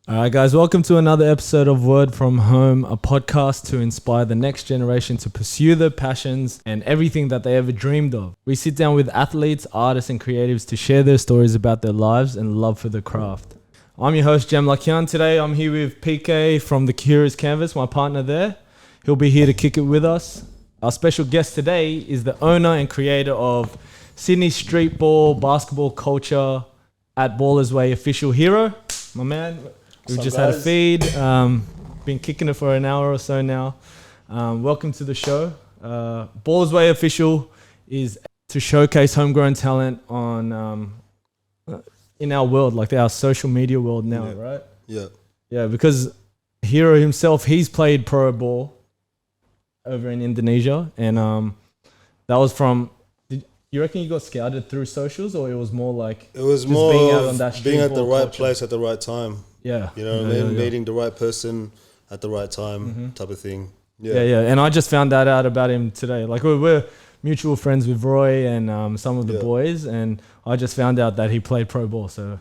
All right, guys, welcome to another episode of Word From Home, a podcast to inspire the next generation to pursue their passions and everything that they ever dreamed of. We sit down with athletes, artists, and creatives to share their stories about their lives and love for the craft. I'm your host, Jem Laquian. Today, I'm here with Peekay from the Nick Kyrigos Canvas, my partner there. He'll be here to kick it with us. Our special guest today is the owner and creator of Sydney street ball basketball culture at Ballers Way official Hiro, my man. We've just had a feed, been kicking it for an hour or so now. Welcome to the show. Ballers Way official is to showcase homegrown talent on in our world, like our social media world now, right? Yeah. Yeah, because Hiro himself, he's played pro ball over in Indonesia, and that was from. You reckon you got scouted through socials, or it was more like it was just more being out on that street being at the right culture? place at the right time? Yeah, you know what I mean? Meeting the right person at the right time, type of thing. Yeah, and I just found that out about him today. Like we're mutual friends with Roy and some of the boys, and I just found out that he played pro ball. So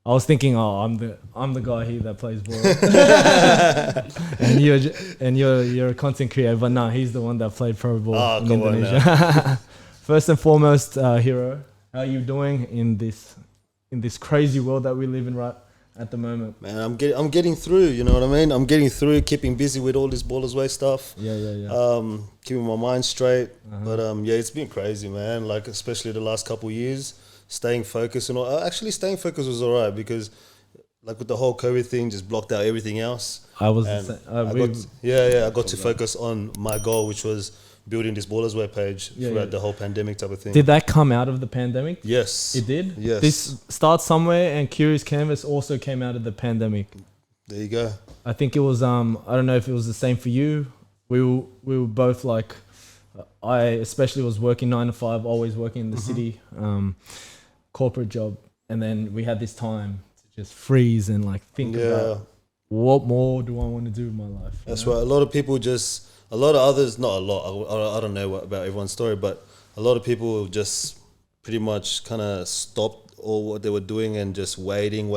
I was thinking, I'm the guy here that plays ball, and you're a content creator, but no, he's the one that played pro ball in Indonesia. First and foremost, Hiro, how are you doing in this crazy world that we live in right at the moment? Man, I'm getting through. You know what I mean? I'm getting through, keeping busy with all this Ballers Way stuff. Keeping my mind straight. But it's been crazy, man. Like especially the last couple of years, staying focused and all. Actually, staying focused was alright because, like with the whole COVID thing, just blocked out everything else. I got to focus on my goal, which was building this Ballers Way page throughout the whole pandemic type of thing. Did that come out of the pandemic? Yes. It did? Yes. This starts somewhere, and Kyrigos Canvas also came out of the pandemic. There you go. I think it was, I don't know if it was the same for you. We were both like, I especially was working 9 to 5, always working in the city, corporate job. And then we had this time to just freeze and like think about what more do I want to do in my life? That's right. A lot of others, not a lot, I don't know about everyone's story, but a lot of people just pretty much kind of stopped all what they were doing and just waiting.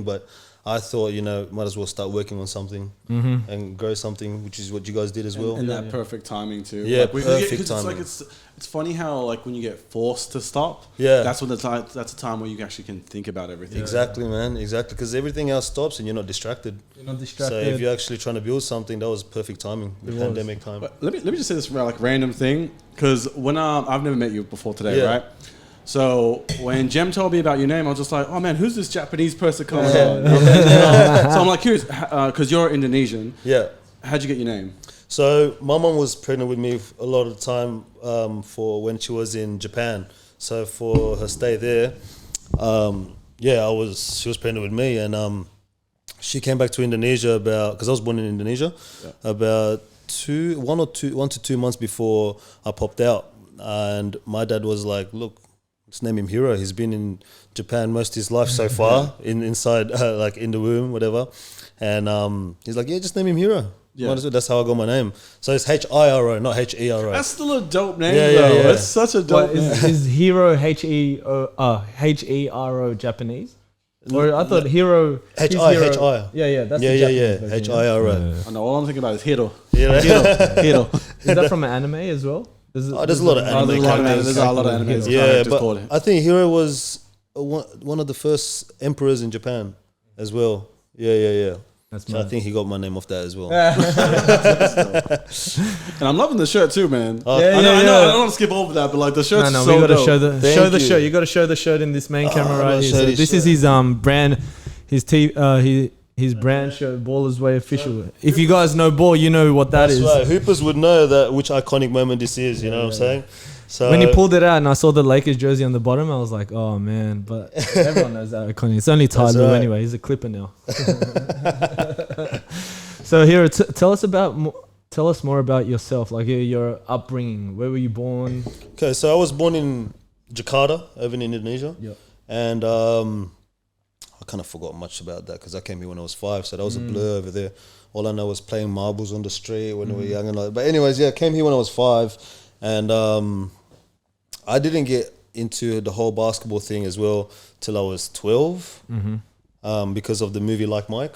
But I thought, might as well start working on something and grow something, which is what you guys did as well. And that perfect timing too. Yeah, like perfect timing. It's funny how like when you get forced to stop, that's when that's the time where you actually can think about everything. Exactly, man. Exactly, because everything else stops and you're not distracted. So if you're actually trying to build something, that was perfect timing. The pandemic time. But let me just say this like random thing, because when I've never met you before today, right? So when Jem told me about your name, I was just like, oh man, who's this Japanese person coming on? So I'm like curious, because you're Indonesian. Yeah. How'd you get your name? So my mom was pregnant with me a lot of the time for when she was in Japan. So for her stay there, she was pregnant with me, and she came back to Indonesia because I was born in Indonesia, about 1 to 2 months before I popped out, and my dad was like, look, let's name him Hiro. He's been in Japan most of his life so far, inside like in the womb, whatever. And he's like, just name him Hiro. Yeah. That's how I got my name. So it's Hiro, not Hero. That's still a dope name, though. It's such a dope name. Is Hiro Hero Japanese? Or I thought Hiro Hi. Yeah, that's the Japanese version. Hiro. I know, all I'm thinking about is Hiro. Hiro. Is that from an anime as well? There's a lot of anime. There's a lot of anime. Yeah, but I think Hiro was one of the first emperors in Japan as well. Yeah. So I think he got my name off that as well. And I'm loving the shirt too, man. I know. I don't want to skip over that, but like the shirt's so we got to dope. show the shirt. You got to show the shirt in this main camera right here. So this is his brand, his brand shirt, Ballers Way official. If you guys know ball, you know what that is. That's right. Hoopers would know which iconic moment this is. You know what I'm saying? So when he pulled it out and I saw the Lakers jersey on the bottom, I was like, oh man, but everyone knows that iconic. It's only Tyler anyway. He's a Clipper now. So Hiro, tell us more about yourself, like your upbringing. Where were you born? Okay, so I was born in Jakarta, over in Indonesia. Yeah. And I kind of forgot much about that because I came here when I was 5, so that was a blur over there. All I know was playing marbles on the street when we were young. But anyways, I came here when I was 5, and I didn't get into the whole basketball thing as well till I was 12. because of the movie Like Mike.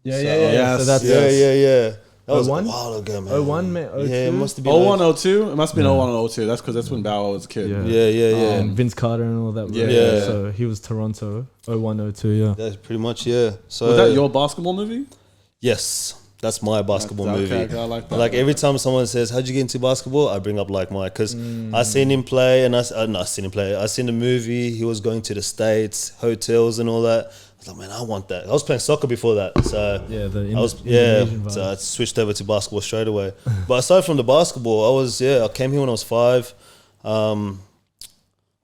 Yeah. So that's Yeah. That was 01? a while ago, man. 01, man. 02? Yeah, it must have been 01, 02? It must have been 01, 02. That's when Bow Wow was a kid. Yeah. And Vince Carter and all that. Yeah. So he was Toronto, 01, 02, yeah. That's pretty much, yeah. So Was that your basketball movie? Yes. That's my basketball Okay, movie. I like that. Like every time someone says, "How'd you get into basketball?" I bring up Like Mike because I seen him play, and I seen him play. I seen the movie. He was going to the States, hotels, and all that. I was like, man, I want that. I was playing soccer before that, so Indonesian so vibe. I switched over to basketball straight away. But aside from the basketball, I came here when I was 5.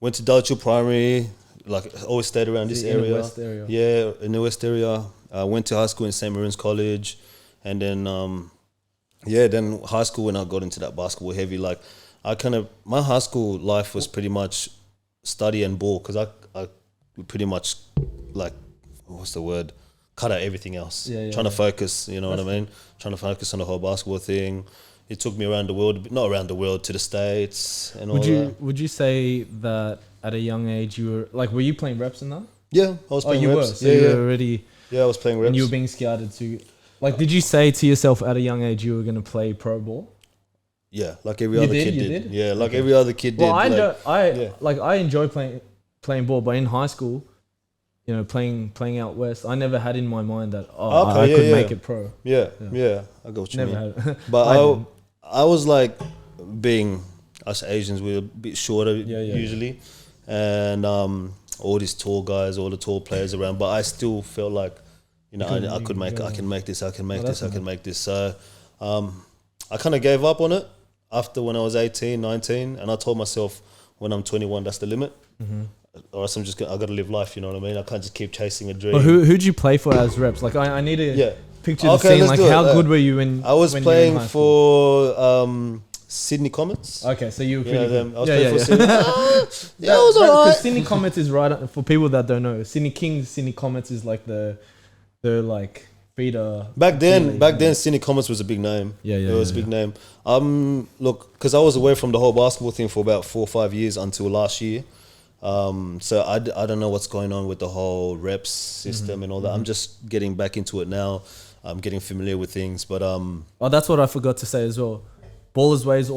Went to Dulwich Primary. Like always stayed around this area. In the West area. Yeah, in the West area. Went to high school in St. Mary's College. And then, then high school when I got into that basketball heavy, like my high school life was pretty much study and ball because I pretty much like, what's the word? Cut out everything else. Trying to focus, you know what I mean? Trying to focus on the whole basketball thing. It took me around the world, not around the world, to the States and all that. Would you say that at a young age you were you playing reps in that? Yeah, I was playing reps. Were? So you were already... Yeah, I was playing reps. And you were being scouted to... Like, did you say to yourself at a young age you were going to play pro ball? Yeah, like every other kid did. Yeah, like every other kid did. Well, I enjoy playing ball, but in high school, you know, playing out west, I never had in my mind that I could make it pro. Yeah, I got what you mean. Had. But I was like, being us Asians, we're a bit shorter usually, and all these tall guys, all the tall players around. But I still felt like, you know, I can make this. So I kind of gave up on it after when I was 18, 19, and I told myself when I'm 21, that's the limit. Or else I got to live life, you know what I mean? I can't just keep chasing a dream. But who'd you play for as reps? Like, I need to picture the scene. Like, how good were you when I was playing for Sydney Comets. Okay, so you were pretty good. I was playing for Sydney. Yeah, it was alright. Sydney Comets is right, for people that don't know, Sydney Kings, Sydney Comets is like the like feeder. Back then, Sydney Comets was a big name. It was a big name. Look, because I was away from the whole basketball thing for about 4 or 5 years until last year. So I don't know what's going on with the whole reps system and all that. I'm just getting back into it now. I'm getting familiar with things, but that's what I forgot to say as well. Ballers Ways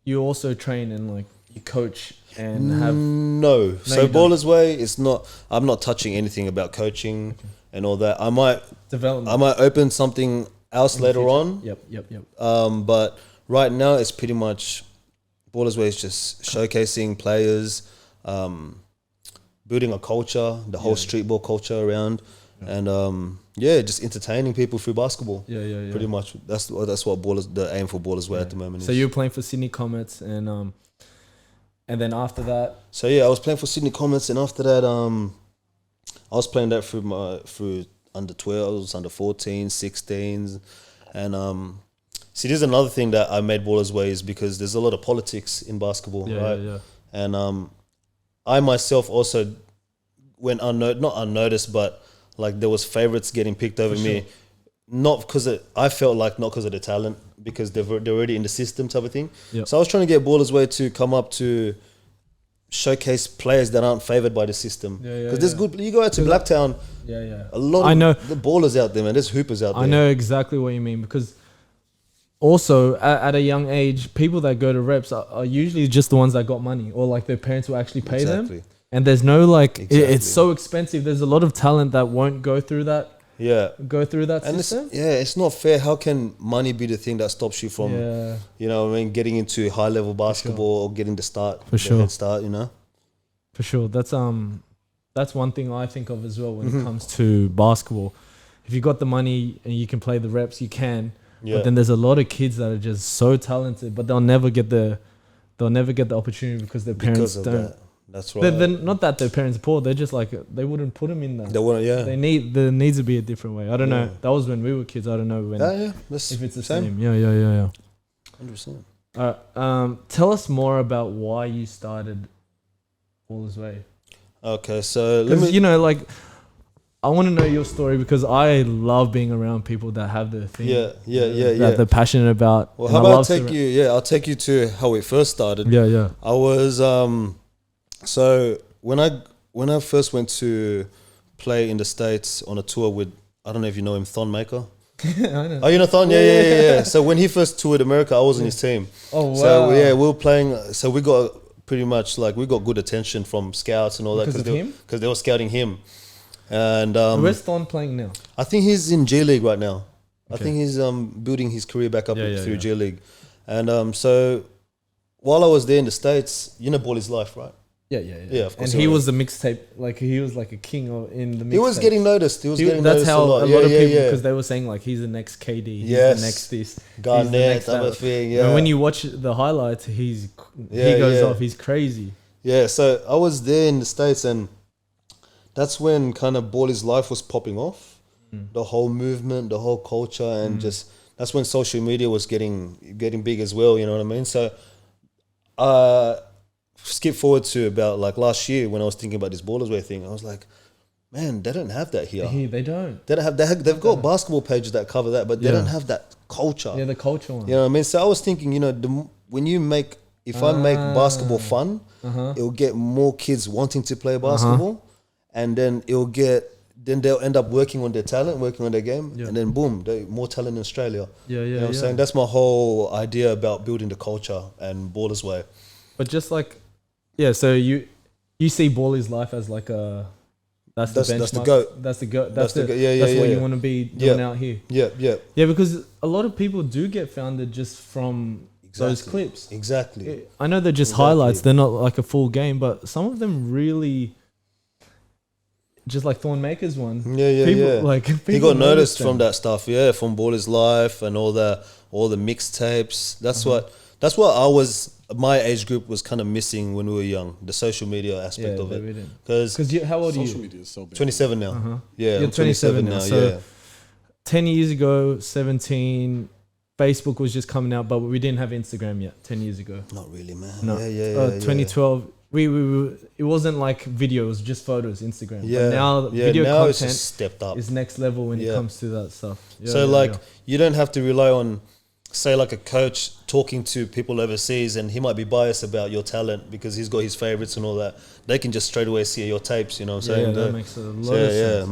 you also train and like you coach and have no. So Ballers Way is not. I'm not touching anything about coaching and all that. I might open something else later on. Yep. But right now it's pretty much Ballers Way is just showcasing players, building a culture, the whole street ball culture around, and just entertaining people through basketball. Pretty much. That's what the aim for Ballers Way at the moment is. So you were playing for Sydney Comets and then after that. So I was playing for Sydney Comets, and after that I was playing that through under 12s, under 14s, 16s, and see, there's another thing that I made Ballers Way is because there's a lot of politics in basketball, right? And I myself also went not unnoticed, but like there was favorites getting picked over me, not because of the talent, because they're already in the system type of thing. So I was trying to get Ballers Way to come up to showcase players that aren't favored by the system. Because there's good. You go out to Blacktown. A lot of the ballers out there, man. There's hoopers out there. I know exactly what you mean, because also at a young age, people that go to reps are usually just the ones that got money, or like their parents will actually pay them. And there's no it's so expensive. There's a lot of talent that won't go through that. And system. It's not fair. How can money be the thing that stops you from, you know what I mean, getting into high level basketball or getting the head start, you know? For sure. That's one thing I think of as well when it comes to basketball. If you got the money and you can play the reps, you can. But then there's a lot of kids that are just so talented, but they'll never get the opportunity because their parents don't. That. That's right. They're not that their parents are poor. They're just like, they wouldn't put them in that. They wouldn't. There needs to be a different way. I don't know. That was when we were kids. I don't know when. If it's the same. Yeah. 100%. Tell us more about why you started Ballers Way. Okay, so I want to know your story because I love being around people that have the thing. That they're passionate about. Well, how about I'll take you to how it first started. I was so when I first went to play in the States on a tour with, I don't know if you know him, Thon Maker. I know. Oh, you know Thon? Yeah. So when he first toured America, I was on his team. Oh, wow. So we were playing. So we got pretty much like we got good attention from scouts and all that because they were scouting him. And where's Thon playing now? I think he's in G League right now. Okay. I think he's building his career back up through G League. And so while I was there in the States, you know, Ball is Life, right? Yeah, of course. And he was the mixtape, like he was like a king in the mixtape. He was getting noticed. He was getting noticed a lot. A lot of people, because they were saying like he's the next KD, he's the next this, Garnett, other thing. Yeah. And when you watch the highlights, he goes off. He's crazy. Yeah. So I was there in the States, and that's when kind of Ball is Life was popping off. The whole movement, the whole culture, and just that's when social media was getting big as well. You know what I mean? So, skip forward to about like last year when I was thinking about this Ballers Way thing. I was like, man, they don't have that here. They don't. They don't have. They've got basketball pages that cover that, but they don't have that culture. Yeah, the culture one. You know what I mean? So I was thinking, you know, if I make basketball fun, it'll get more kids wanting to play basketball, and then they'll end up working on their talent, working on their game, and then boom, more talent in Australia. You know what I'm saying? That's my whole idea about building the culture and Ballers Way. But just like, so you see Ball is Life as like that's the benchmark. That's the goat. That's what you want to be doing out here. Yeah, because a lot of people do get founded just from those clips. Exactly. I know they're just highlights. They're not like a full game, but some of them really... Just like Thon Maker's one. He got noticed from that stuff, from Ball is Life and all the mixtapes. That's what my age group was kind of missing when we were young, the social media aspect of it. Because how old are you? Social media is so big. 27 now. Yeah, I'm 27 now. So 10 years ago, 17, Facebook was just coming out, but we didn't have Instagram yet 10 years ago. Not really, man. No. 2012... it wasn't like videos, just photos, Instagram. But now video content it's stepped up. Is next level when it comes to that stuff. You don't have to rely on, say, like a coach talking to people overseas, and he might be biased about your talent because he's got his favorites and all that. They can just straight away see your tapes. You know what I'm saying? That makes a lot of sense.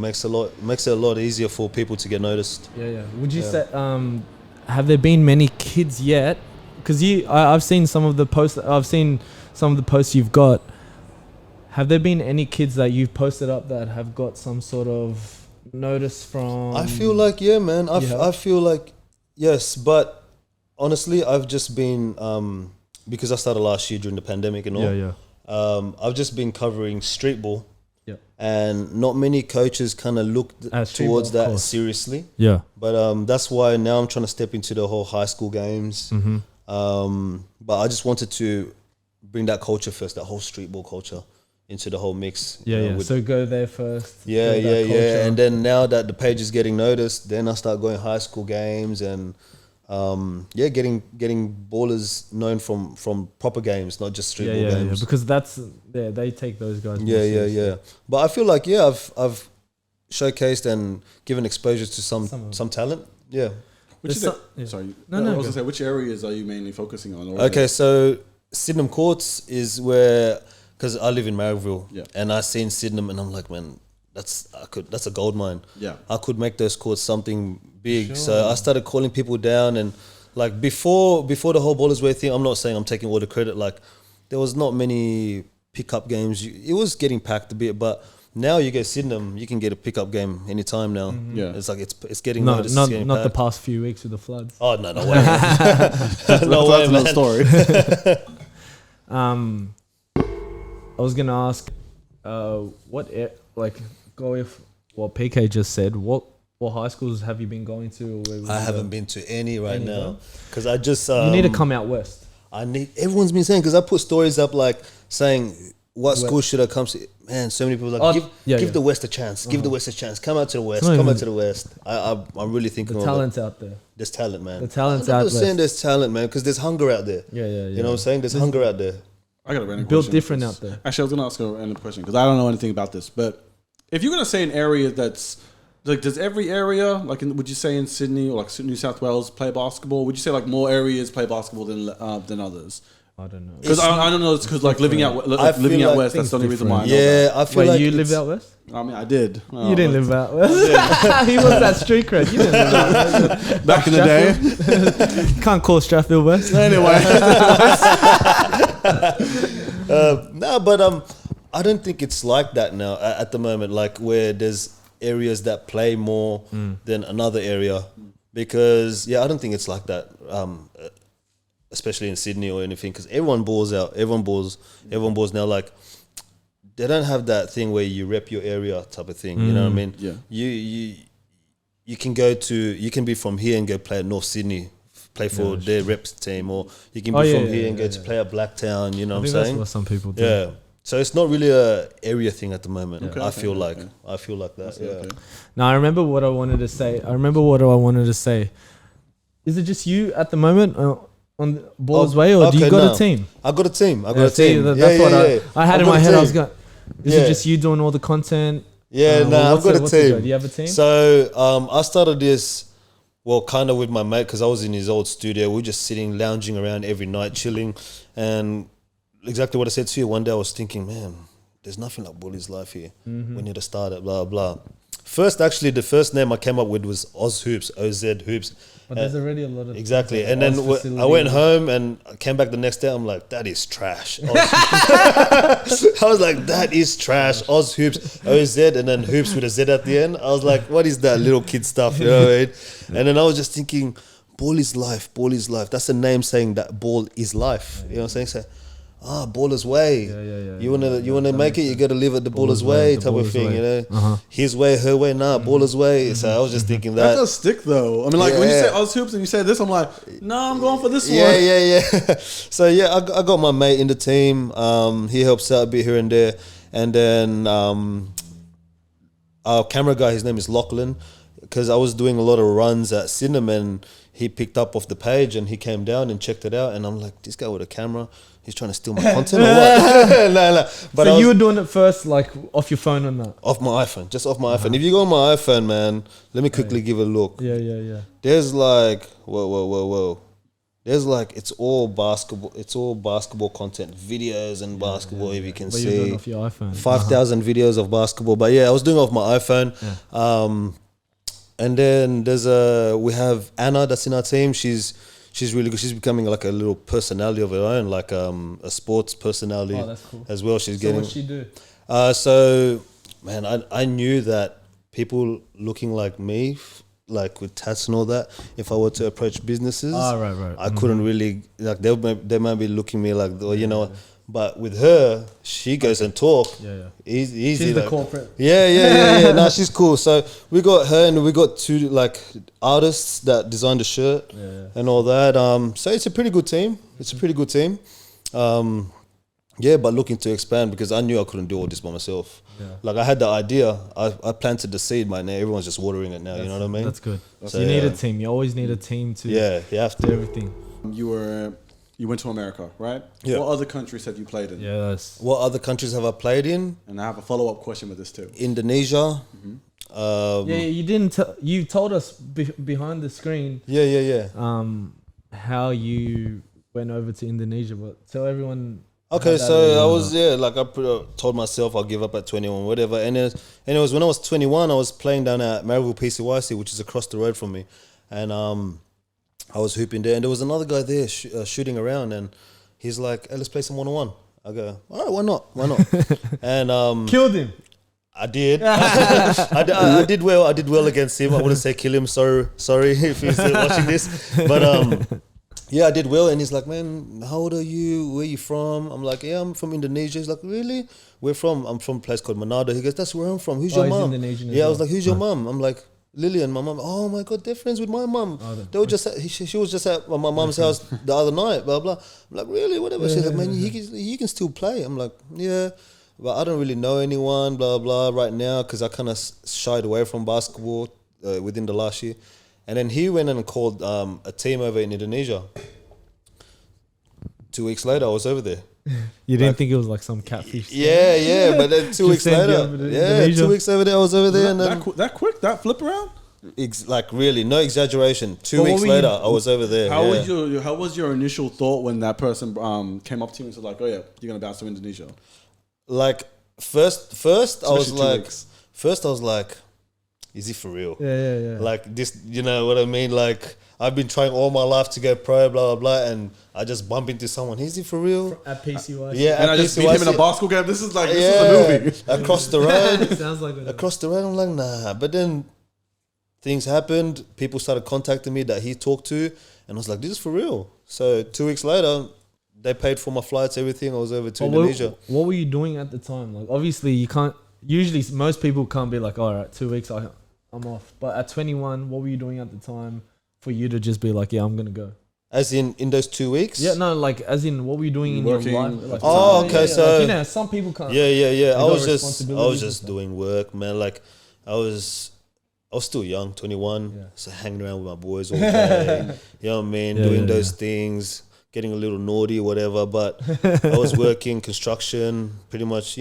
Makes it a lot easier for people to get noticed. Would you say have there been many kids yet? Because I've seen some of the posts. I've seen some of the posts you've got. Have there been any kids that you've posted up that have got some sort of notice from... I feel like, man. I feel like, yes. But honestly, I've just been... because I started last year during the pandemic and all. I've just been covering street ball. And not many coaches kind of looked towards that seriously. But that's why now I'm trying to step into the whole high school games. But I just wanted to bring that culture first, that whole street ball culture into the whole mix. So go there first. And then now that the page is getting noticed, then I start going high school games and getting ballers known from proper games, not just street ball games. Because they take those guys. But I feel like I've showcased and given exposure to some talent. Sorry, I was gonna say, which areas are you mainly focusing on? Okay, so Sydenham Courts is where, because I live in Marrickville, and I seen Sydenham, and I'm like, man, that's a gold mine. I could make those courts something big. So I started calling people down, and like before the whole Ballers Way thing, I'm not saying I'm taking all the credit. Like there was not many pickup games. It was getting packed a bit, but now you get Sydenham, you can get a pickup game anytime now. It's like it's getting noticed. Not the past few weeks with the floods. Oh no way. That's another story. I was gonna ask, go with what PK just said. What high schools have you been going to? Or I haven't been to any now because I just you need to come out west. Everyone's been saying, because I put stories up like saying what school should I come to. Man, so many people are like give the West a chance. Give the West a chance. Come out to the West. Come out to the West. I'm really thinking the talent's out there. There's talent, man. The talent's out there. saying there's talent, man, because there's hunger out there. You know what I'm saying? There's hunger out there. I got a random question. Built different out there. Actually, I was going to ask a random question because I don't know anything about this. But if you're going to say an area that's like, does every area, like, would you say in Sydney or like New South Wales play basketball? Would you say like more areas play basketball than others? I don't know. Because I don't know. It's because like living out west. That's the only reason why. I know that. I feel Wait, like you lived out west? I mean, I did. You didn't live out west. He was that street cred. You didn't live out west. Back in the day. Can't call Strathfield West. Anyway. No, but I don't think it's like that now at the moment. Like where there's areas that play more than another area, because I don't think it's like that. Especially in Sydney or anything, because everyone balls out. Everyone balls now. Like they don't have that thing where you rep your area type of thing. You know what I mean? Yeah. You can be from here and go play at North Sydney, play for their reps team, or you can be from here and go to play at Blacktown. You know what I'm saying? That's what some people do. Yeah. So it's not really a area thing at the moment. Okay, I feel like that. That's Yeah. okay. Now I remember what I wanted to say. Is it just you at the moment on Ball's Way, or do you got a team? I got a team. That's what I had in my head. I was going. Is it just you doing all the content? Yeah, I've got a team. Do you have a team? So I started this, kind of with my mate, because I was in his old studio. We were just sitting, lounging around every night, chilling. And exactly what I said to you, one day I was thinking, man, there's nothing like Bully's life here. We need to start it, blah, blah. The first name I came up with was Oz Hoops, OZ Hoops. But there's already a lot of... Exactly. And then I went home and I came back the next day. I'm like, that is trash. I was like, that is trash. Oz Hoops, OZ, and then Hoops with a Z at the end. I was like, what is that little kid stuff? You know what I mean? And then I was just thinking, ball is life. That's a name saying that ball is life. You know what I'm saying? So, baller's way. You wanna make it, you gotta live it the baller's way type of thing, you know. His way, her way, baller's way. So I was just thinking that. That does stick though. I mean, like when you say Oz Hoops and you say this, I'm like, I'm going for this one. Yeah. So I got my mate in the team. He helps out a bit here and there, and then our camera guy, his name is Lachlan, because I was doing a lot of runs at Cinnamon. He picked up off the page and he came down and checked it out, and I'm like, this guy with a camera, he's trying to steal my content or what? No. But so you were doing it first, like off your phone or not? Off my iPhone, just off my iPhone. If you go on my iPhone, man, let me quickly give a look. Yeah. There's like, whoa. There's like, it's all basketball content, videos and basketball, if you can but see. You're doing off your iPhone. 5,000 videos of basketball. But I was doing it off my iPhone. Yeah. And then we have Anna that's in our team. She's really good. She's becoming like a little personality of her own, like a sports personality. Oh, that's cool. As well. She's getting. What's she do? So, man, I knew that people looking like me, like with tats and all that, if I were to approach businesses, right. I couldn't really, like they might be looking at me like, you know. But with her, she goes and talk. Yeah. Easy. She's the corporate. Yeah. No, she's cool. So we got her and we got two like artists that designed the shirt and all that. So it's a pretty good team. But looking to expand, because I knew I couldn't do all this by myself. Yeah. Like I had the idea, I planted the seed, man. Now everyone's just watering it now. You know what I mean? That's good. So you need a team. You always need a team to. Yeah, you have to do everything. You went to America, right? Yeah. What other countries have you played in? Yes. What other countries have I played in? And I have a follow-up question with this too. Indonesia. You didn't. You told us behind the screen. Yeah. How you went over to Indonesia, but tell everyone. Okay, so I was told myself I'll give up at 21, whatever. And it was when I was 21, I was playing down at Maryville PCYC, which is across the road from me, and I was hooping there, and there was another guy there shooting around, and he's like, "Hey, let's play some 1-on-1." I go, "All right, why not?" And killed him. I did. I did well. I did well against him. I wouldn't say kill him. Sorry if he's watching this, but I did well. And he's like, "Man, how old are you? Where are you from?" I'm like, "Yeah, I'm from Indonesia." He's like, "Really? Where from?" I'm from a place called Manado. He goes, "That's where I'm from. Who's your mom?" Indonesian. Yeah, I was like, "Who's your mom?" I'm like, "Lillian, my mom." "Oh my God, they're friends with my mom. They were just she was just at my mom's house the other night." Blah blah. I'm like, "Really? Whatever." She's like, "Man, you can still play." I'm like, "Yeah, but I don't really know anyone." Blah blah. Right now, because I kind of shied away from basketball within the last year, and then he went and called a team over in Indonesia. 2 weeks later, I was over there. You didn't think it was like some catfish? Yeah, but then 2 weeks later, 2 weeks over there, I was over there. And then that quick, that flip around? Like really, no exaggeration. 2 weeks later, I was over there. How was your initial thought when that person came up to you and said like, "Oh yeah, you're gonna bounce to Indonesia"? Like first, I was like, is he for real? Yeah. Like this, you know what I mean? Like I've been trying all my life to go pro, blah blah blah, and I just bump into someone. Is he for real? At PCY. Yeah, and I just beat him in a basketball game. This is a movie. Across the road. Sounds like across the road. I'm like, nah. But then things happened. People started contacting me that he talked to, and I was like, this is for real. So 2 weeks later, they paid for my flights, everything. I was over to Indonesia. What were you doing at the time? Like, obviously, you can't. Usually, most people can't be like, all right, 2 weeks, I'm off. But at 21, what were you doing at the time for you to just be like, yeah, I'm gonna go? As in those 2 weeks? Yeah, no, like as in what were you doing in Working, your life? Like, okay, so like, some people can't. Yeah. I was just doing work, man. Like I was still young, 21, so hanging around with my boys all day. You know what I mean? Doing those things, getting a little naughty or whatever. But I was working construction, pretty much,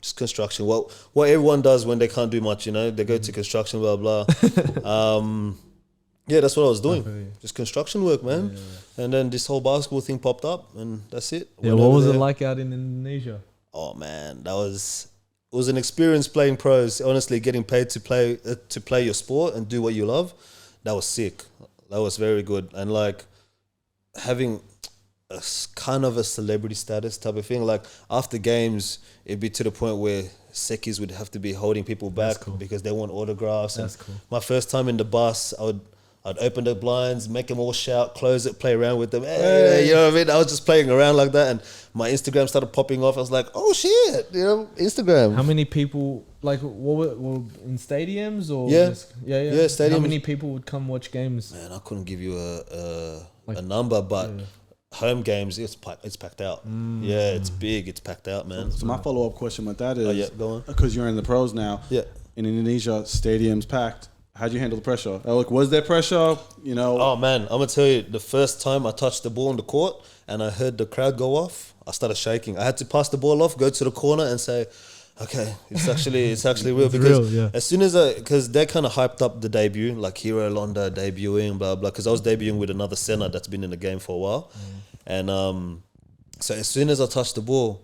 just construction. What everyone does when they can't do much, they go to construction, blah blah. Yeah, that's what I was doing. Just construction work, man. Yeah. And then this whole basketball thing popped up, and that's it. Yeah, what was it like out in Indonesia? Oh man, it was an experience playing pros. Honestly, getting paid to play your sport and do what you love, that was sick. That was very good. And like having a kind of a celebrity status type of thing. Like after games, it'd be to the point where Sekis would have to be holding people back because they want autographs. That's cool. My first time in the bus, I'd open the blinds, make them all shout, close it, play around with them. Hey, you know what I mean? I was just playing around like that, and my Instagram started popping off. I was like, oh shit, Instagram. How many people, like, what were in stadiums or? Yeah, stadiums. How many people would come watch games? Man, I couldn't give you a number, but home games, it's packed out. Yeah, it's big, it's packed out, man. So my follow-up question with that is, go on. Because you're in the pros now, in Indonesia, stadiums packed. How'd you handle the pressure? Like, was there pressure? Oh man, I'm gonna tell you, the first time I touched the ball on the court and I heard the crowd go off, I started shaking. I had to pass the ball off, go to the corner and say, okay, it's actually real. Because as soon as because they kind of hyped up the debut, like Hiro Londa debuting, blah blah. Because I was debuting with another center that's been in the game for a while, and so as soon as I touched the ball,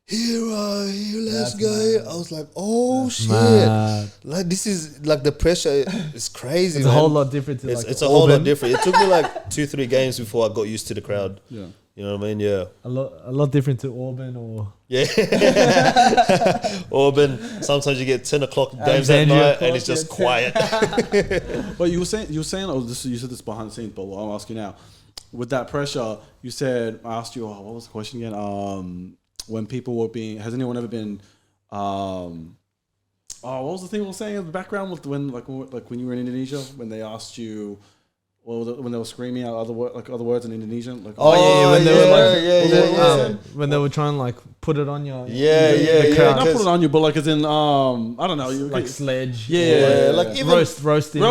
Hero, let's go. I was like, oh shit. Mad. Like this is like the pressure is crazy. It's a whole lot different to it's a whole lot different. It took me like 2-3 games before I got used to the crowd. Yeah. You know what I mean? Yeah. A lot different to Auburn or Auburn. Sometimes you get 10 o'clock games at night and it's just quiet. But you were saying you said this behind the scenes, but I'll ask you now. With that pressure, I asked you, what was the question again? When people were has anyone ever been, what was the thing we were saying in the background when you were in Indonesia, when they asked you, when they were screaming out other words in Indonesian, like when they were trying like put it on you, not put it on you, but like as in I don't know, like sledge, like even roasting,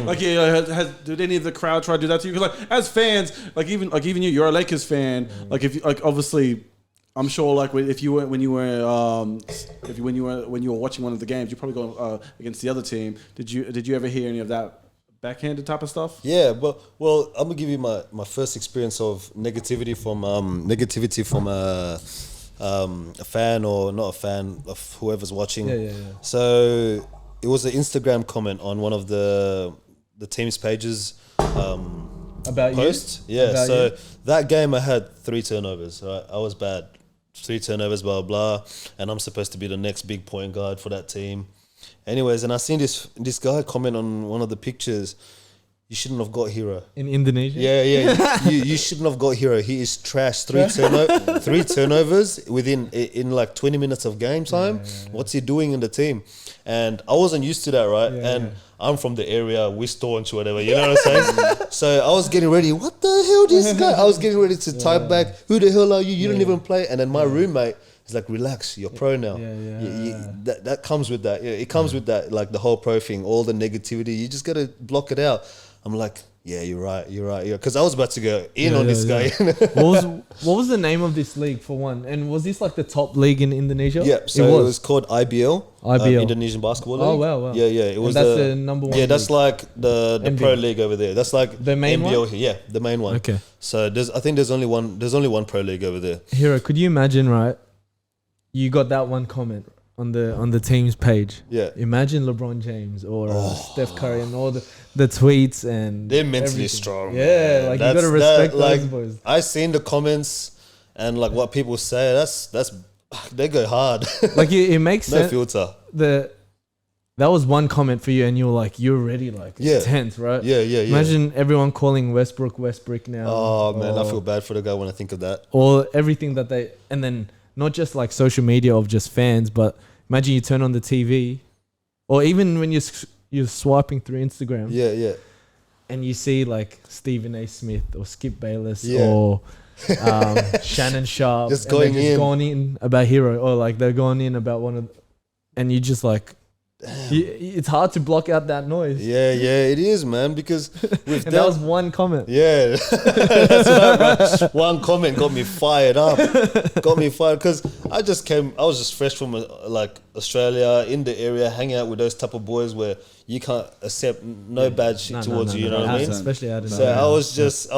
like did any of the crowd try to do that to you? Because like as fans, like even you're a Lakers fan, like if you like obviously. I'm sure, like when you were watching one of the games, you probably go against the other team. Did you ever hear any of that backhanded type of stuff? Yeah, but I'm gonna give you my first experience of negativity from a fan or not a fan of whoever's watching. So it was an Instagram comment on one of the team's pages. About post. You? Yeah. About so you? that game I had 3 turnovers. Right? I was bad. 3 turnovers, blah, blah, and I'm supposed to be the next big point guard for that team. Anyways, and I seen this guy comment on one of the pictures, you shouldn't have got Hiro. In Indonesia? Yeah. you shouldn't have got Hiro. He is trash. 3 turnovers in like 20 minutes of game time. What's he doing in the team? And I wasn't used to that, right? I'm from the area, we staunch, whatever, you know what I'm saying? So I was getting ready, what the hell this guy? I was getting ready to type back, who the hell are you? You don't even play. And then my roommate is like, relax, you're pro now. That comes with that. It comes with that, like the whole pro thing, all the negativity. You just got to block it out. I'm like, Yeah, you're right. Yeah, because I was about to go in on this guy. What was the name of this league for one? And was this like the top league in Indonesia? Yeah, so it was called IBL, Indonesian Basketball League. Oh wow. Yeah. It was that's the number one. Yeah, that's league. like the pro league over there. That's like the main NBL one. Yeah, the main one. Okay. So I think there's only one pro league over there. Hiro, could you imagine? Right, you got that one comment on the team's page. Yeah. Imagine LeBron James or Steph Curry and all the tweets and they're mentally everything. strong. Yeah, man. like you gotta respect those boys. I seen the comments and like what people say. That's they go hard. Like it makes no sense. filter. That was one comment for you, and you're already tense, right? Yeah. Imagine everyone calling Westbrook now. Oh man, I feel bad for the guy when I think of that. Or everything that and then not just like social media of just fans, but imagine you turn on the TV, or even when you're swiping through Instagram. Yeah. And you see like Stephen A. Smith or Skip Bayless or Shannon Sharp just going in about Hiro, or like they're going in about one of, and you just like. It's hard to block out that noise. Yeah, it is, man, because that was one comment. Yeah, that's right, bro. One comment got me fired up. Because I was just fresh from like Australia, in the area, hanging out with those type of boys where you can't accept no bad shit towards you. You know what I mean? Especially out in so I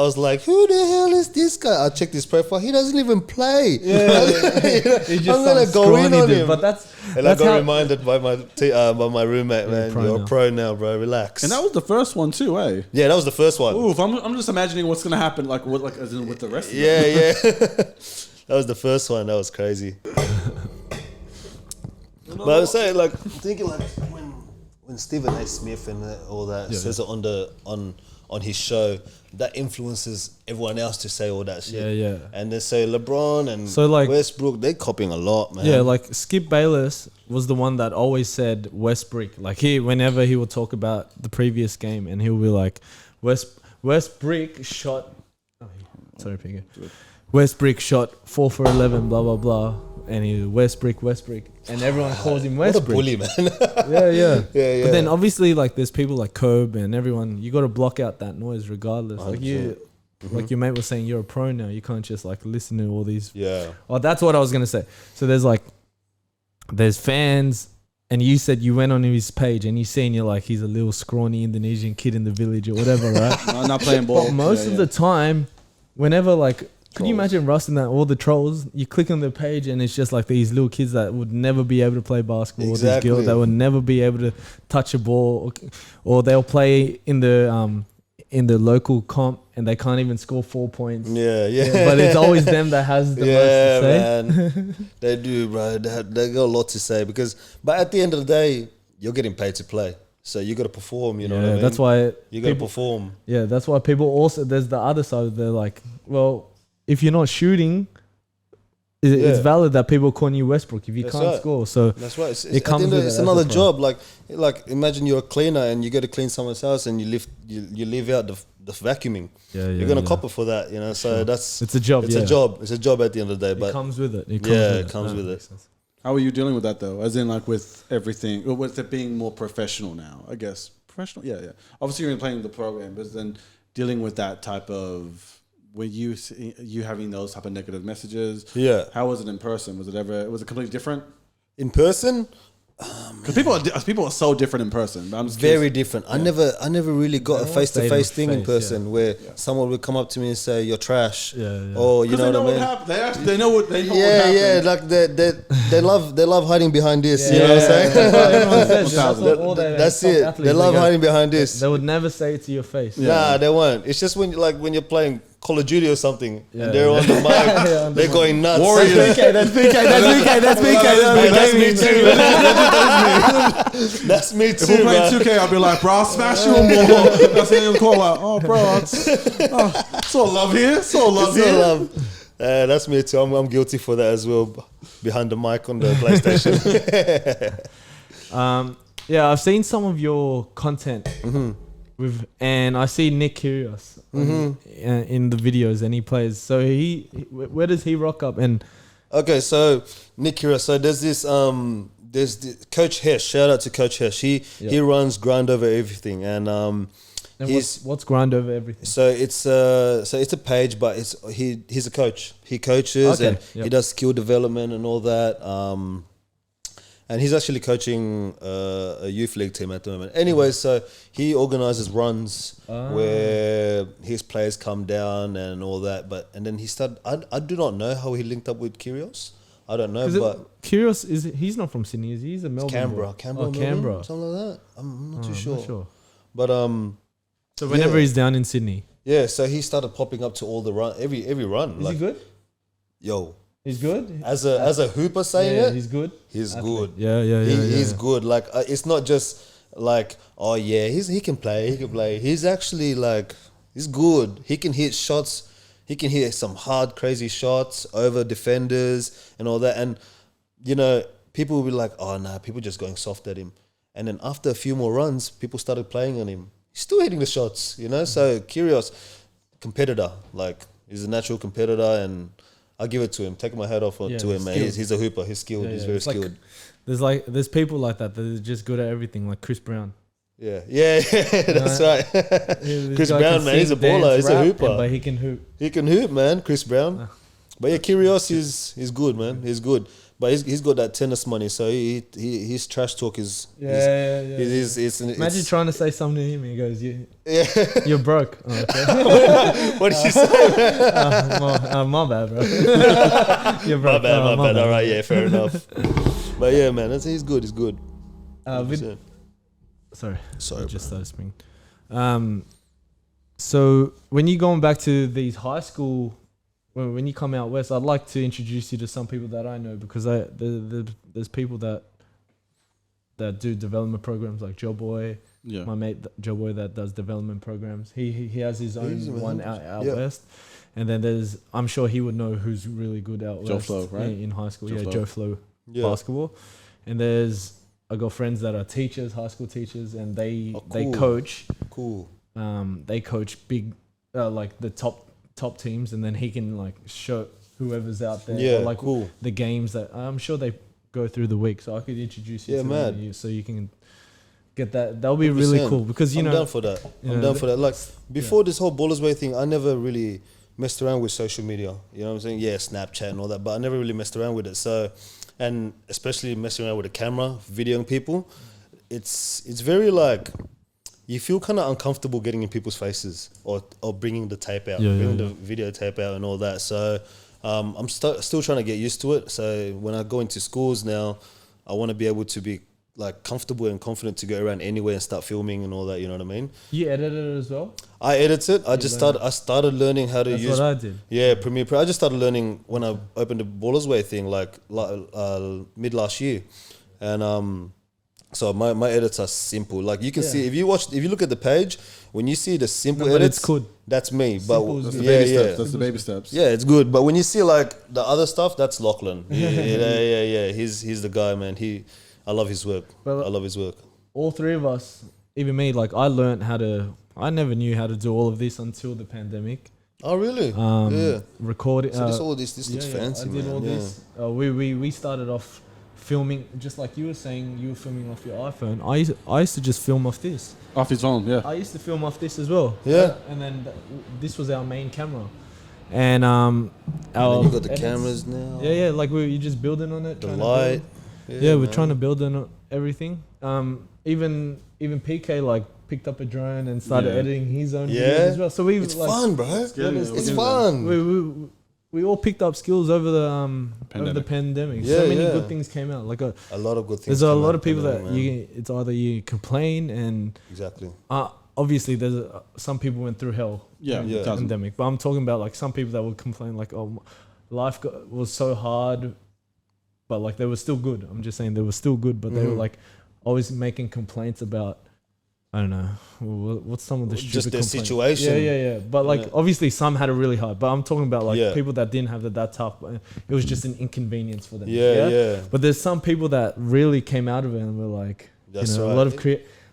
was like, who the hell is this guy? I checked his profile. He doesn't even play. I'm gonna go in on him. But I got reminded by my roommate, man. You're a pro now, bro. Relax. And that was the first one too, eh? Yeah, that was the first one. Oof, I'm just imagining what's gonna happen, as in with the rest of them. Yeah. That was the first one. That was crazy. But I was saying, like, thinking like when Stephen A. Smith and all that says it on his show, that influences everyone else to say all that shit. Yeah. And they say LeBron and so like, Westbrook, they're copying a lot, man. Yeah, like Skip Bayless was the one that always said Westbrook. Like whenever he would talk about the previous game, and he'll be like, Westbrook shot. Sorry, Peekay. Westbrook shot 4 for 11, blah blah blah, and he Westbrook, and everyone calls him Westbrook. What a bully, man. yeah. But then obviously, like, there's people like Kobe and everyone. You got to block out that noise regardless. 100%. Like like your mate was saying, you're a pro now. You can't just like listen to all these. Yeah. Oh, that's what I was gonna say. So there's fans. And you said you went on his page and you're like, he's a little scrawny Indonesian kid in the village or whatever, right? I'm not playing ball. But most of the time, whenever like, could you imagine Russ and that, all the trolls, you click on the page and it's just like these little kids that would never be able to play basketball, exactly. Or these girls that would never be able to touch a ball, or they'll play in the local comp and they can't even score 4 points. Yeah. But it's always them that has the most to say. Man. They do, bro. They got a lot to say but at the end of the day, you're getting paid to play. So you got to perform, you know what I mean? That's why you got to perform. Yeah, that's why people also, there's the other side. They're like, well, if you're not shooting, it's valid that people call you Westbrook if you can't score. So that's right. It's another job. Like imagine you're a cleaner and you go to clean someone's house and you leave out the vacuuming. You're gonna cop it for that, you know. So it's a job. It's a job. It's a job at the end of the day. But it comes with it. It comes with it. How are you dealing with that though? As in, like, with everything, or with it being more professional now? I guess professional. Yeah. Obviously, you're playing the program, but then dealing with that type of. Were you having those type of negative messages? Yeah. How was it in person? Was it completely different? In person? Because people are so different in person. I'm just very different. Yeah. I never really got a face-to-face thing in person where someone would come up to me and say you're trash. Or you know what I mean? They know what happened. Like they love hiding behind this. You know what I'm saying? That's it. They love hiding behind this. They would never say it to your face. Nah, they won't. It's just when you're playing Call of Duty or something, and they're on the mic, they're going nuts. Warriors. That's me too. That's me too. If we're playing 2K, I'll be like, bro, I'll smash you more. That's what you'll call out. Oh, bro, it's all love here. It's all love here. That's me too. I'm guilty for that as well. Behind the mic on the PlayStation. I've seen some of your content. And I see Nick Kyrigos in the videos, and he plays. So where does he rock up? And okay, so Nick Kyrigos. So there's this Coach Hesh. Shout out to Coach Hesh. He runs Grind Over Everything, and And what's grind over everything? So it's a page, but he's a coach. He coaches and he does skill development and all that. And he's actually coaching a youth league team at the moment. Anyway, so he organizes runs where his players come down and all that. And then he started. I do not know how he linked up with Kyrigos. I don't know, but Kyrigos he's not from Sydney, is he? He's a Melbourne boy. Canberra, something like that. I'm not too sure. Not sure. But so whenever he's down in Sydney, so he started popping up to all the run, every run. Is he good? Yo, he's good. As a hooper saying it, he's good. He's good. He's good. Like it's not just like he can play. He's actually like he's good. He can hit shots. He can hit some hard, crazy shots over defenders and all that. And people will be like, oh nah, people just going soft at him. And then after a few more runs, people started playing on him. He's still hitting the shots, So Kyrigos, competitor, like he's a natural competitor, and I give it to him. Take my head off to him, man. He's a hooper. He's skilled. He's very skilled. There's people like that are just good at everything, like Chris Brown. Yeah, that's right. Chris Brown, man, he's a baller. He's a hooper. But he can hoop. He can hoop, man. Chris Brown. But Kyrigos is good, man. He's good. But he's got that tennis money, so his trash talk is Imagine trying to say something to him, and he goes, "You're broke." Oh, okay. What did you say? My bad, bro. You're My broke. bad. All right, yeah, fair enough. But yeah, man, he's good. He's good. Sorry, I just started speaking. So when you're going back to these high school. When you come out west, I'd like to introduce you to some people that I know, because there's people that do development programs, like Joe Boy, my mate Joe Boy that does development programs. He has his own one out west, and then I'm sure he would know who's really good out Joe west Flo, right? in high school. Joe Flo basketball, and I got friends that are teachers, high school teachers, and they coach. Cool. They coach big, like the top teams, and then he can like show whoever's out there the games that I'm sure they go through the week, so I could introduce you to them, so you can get that. That'll be 100%. Really cool, because I'm down for that. I'm down for that. Like before this whole Ballers Way thing, I never really messed around with social media. You know what I'm saying? Yeah, Snapchat and all that, but I never really messed around with it. So, and especially messing around with a camera, videoing people, it's very like, you feel kind of uncomfortable getting in people's faces or bringing the tape out, bringing the video tape out and all that. So I'm still trying to get used to it. So when I go into schools now, I want to be able to be like comfortable and confident to go around anywhere and start filming and all that. You know what I mean? You edit it as well? I edit it. I started learning how to use. That's what I did. Yeah, Premiere Pro. I just started learning when I opened the Ballers Way thing like mid last year, and so my edits are simple. Like you can see if you look at the page, when you see the simple edits, it's good. That's me. But that's the baby steps. That's the baby steps. Yeah, it's good. But when you see like the other stuff, that's Lachlan. Yeah. He's the guy, man. I love his work. I love his work. All three of us, even me, like I never knew how to do all of this until the pandemic. Oh really? Recording. So this looks fancy, man. I did all this. We started off filming, just like you were saying, you were filming off your iPhone. I used to just film off this. Off his phone, yeah. I used to film off this as well. Yeah. And then this was our main camera. And you got the cameras now. Yeah, like you're just building on it. The light. We're trying to build on everything. Even PK like picked up a drone and started editing his own videos as well. So it's fun, bro. It's fun. We all picked up skills over the pandemic. So many good things came out. Like a lot of good things. There's a lot of people that it's either you complain and exactly. Obviously, there's some people went through hell during the pandemic. But I'm talking about like some people that would complain like, oh, life was so hard, but like they were still good. I'm just saying they were still good, but they were like always making complaints about. I don't know. What's some of the stupid just their complaints? situation. Yeah. But like, obviously, some had it really hard. But I'm talking about like people that didn't have it that tough. It was just an inconvenience for them. Yeah. But there's some people that really came out of it and were like, that's right.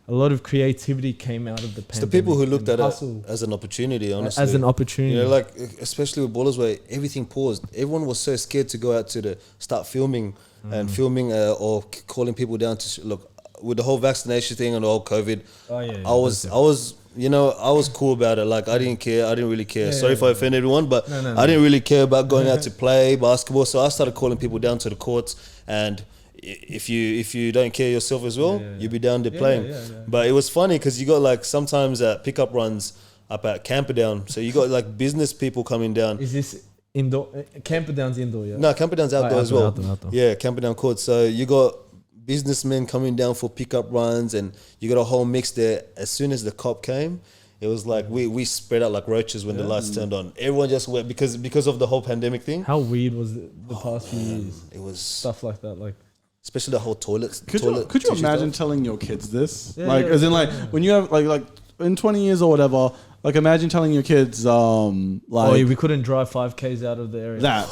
A lot of creativity came out of the pandemic. It's the people who looked at it as an opportunity, honestly. As an opportunity. You know, like especially with Ballers Way, everything paused. Everyone was so scared to go out to start filming and filming or calling people down to look. With the whole vaccination thing and the whole COVID, I was you know, I was cool about it. Like, I didn't care. I didn't really care. Sorry if I offended everyone, but No. I didn't really care about going out to play basketball. So I started calling people down to the courts, and if you don't care yourself as well, you'll be down there playing. But it was funny because you got like sometimes pickup runs up at Camperdown. So you got like business people coming down. Is this indoor? Camperdown's indoor, yeah? No, Camperdown's outdoor as well. Outdoor. Yeah, Camperdown court. So you got businessmen coming down for pickup runs, and you got a whole mix there. As soon as the cop came, it was like we spread out like roaches when the lights turned on. Everyone just went because of the whole pandemic thing. How weird was it the past few years? It was Stuff like that, like. especially the whole toilet. Could you imagine telling your kids this? When you have like in 20 years or whatever, like imagine telling your kids we couldn't drive 5Ks out of the area. That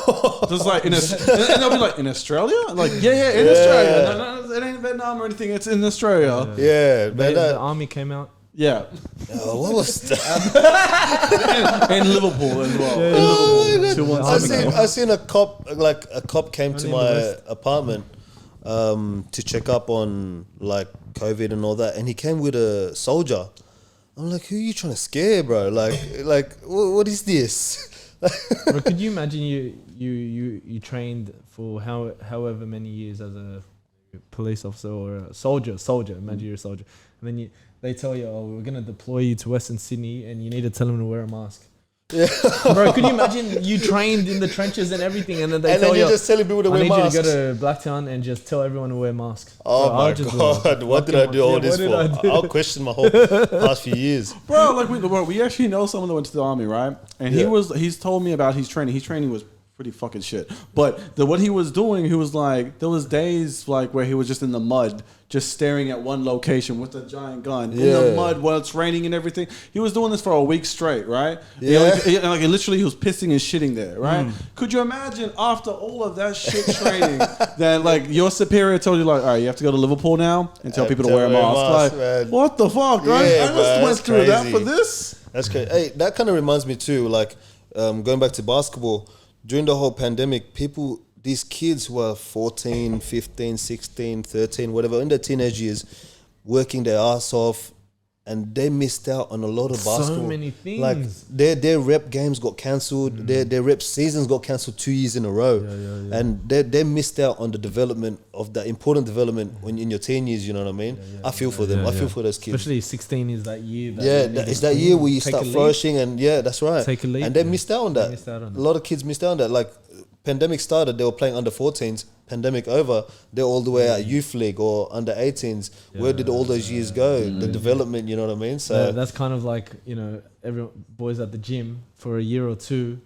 just like and they'll be like, in Australia, like in Australia. No, it ain't Vietnam or anything. It's in Australia. Yeah, the army came out. Yeah. What was that? in Liverpool as well. I seen a cop came to my apartment to check up on like COVID and all that, and he came with a soldier. I'm like, who are you trying to scare, bro? Like what is this? Bro, could you imagine you trained for however many years as a police officer or a soldier? Imagine you're a soldier, and then they tell you, we're gonna deploy you to Western Sydney, and you need to tell them to wear a mask. Yeah. Bro, could you imagine you trained in the trenches and everything, and then you're just telling people to wear masks? I need you to go to Blacktown and just tell everyone to wear masks. Oh my God, what did I do all this for? I'll question my whole past few years. Bro, like we actually know someone that went to the army, right? And he's told me about his training. His training was pretty fucking shit. But what he was doing, he was like, there was days like where he was just in the mud, just staring at one location with a giant gun in the mud while it's raining and everything. He was doing this for a week straight, right? Yeah. Literally he was pissing and shitting there, right? Could you imagine after all of that shit training that like your superior told you like, all right, you have to go to Liverpool now and tell people to wear a mask. Like, what the fuck, right? Yeah, I just went through that for this. That's crazy. Hey, that kind of reminds me too, like going back to basketball, during the whole pandemic, these kids who are 14, 15, 16, 13, whatever, in their teenage years, working their ass off, and they missed out on a lot of basketball. So many things. Like their rep games got cancelled, their rep seasons got cancelled 2 years in a row, and they missed out on the development of that important development when in your teen years. You know what I mean? I feel for them. I feel for those kids. Especially 16 is that year. It's that year where you start flourishing, and that's right. Take a leap, and they missed out on that. A lot of kids missed out on that. Like pandemic started, they were playing under 14s. Pandemic over, they're all the way at youth league or under 18s. Where did all those years go? The development, you know what I mean? So that's kind of like, every boys at the gym for a year or two,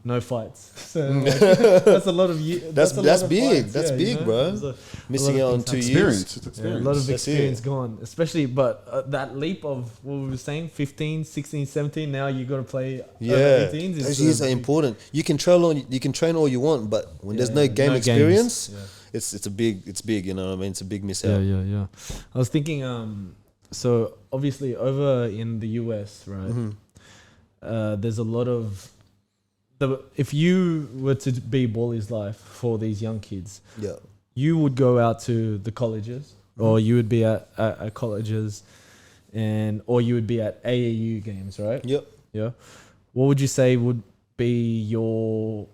no fights. So that's a lot of years. That's big. Fights. That's big, bro. Missing out on 2 years. It's a lot of experience gone. Especially, but that leap of what we were saying, 15, 16, 17. Now you got to play over 18s. Those years are important. You can train all you want, but when there's no game experience. It's big, you know what I mean? It's a big miss out. Yeah. I was thinking, so obviously over in the US, right? There's a lot of if you were to be Bally's life for these young kids, you would go out to the colleges, or you would be at colleges, or you would be at AAU games, right? Yep. Yeah. What would you say would be your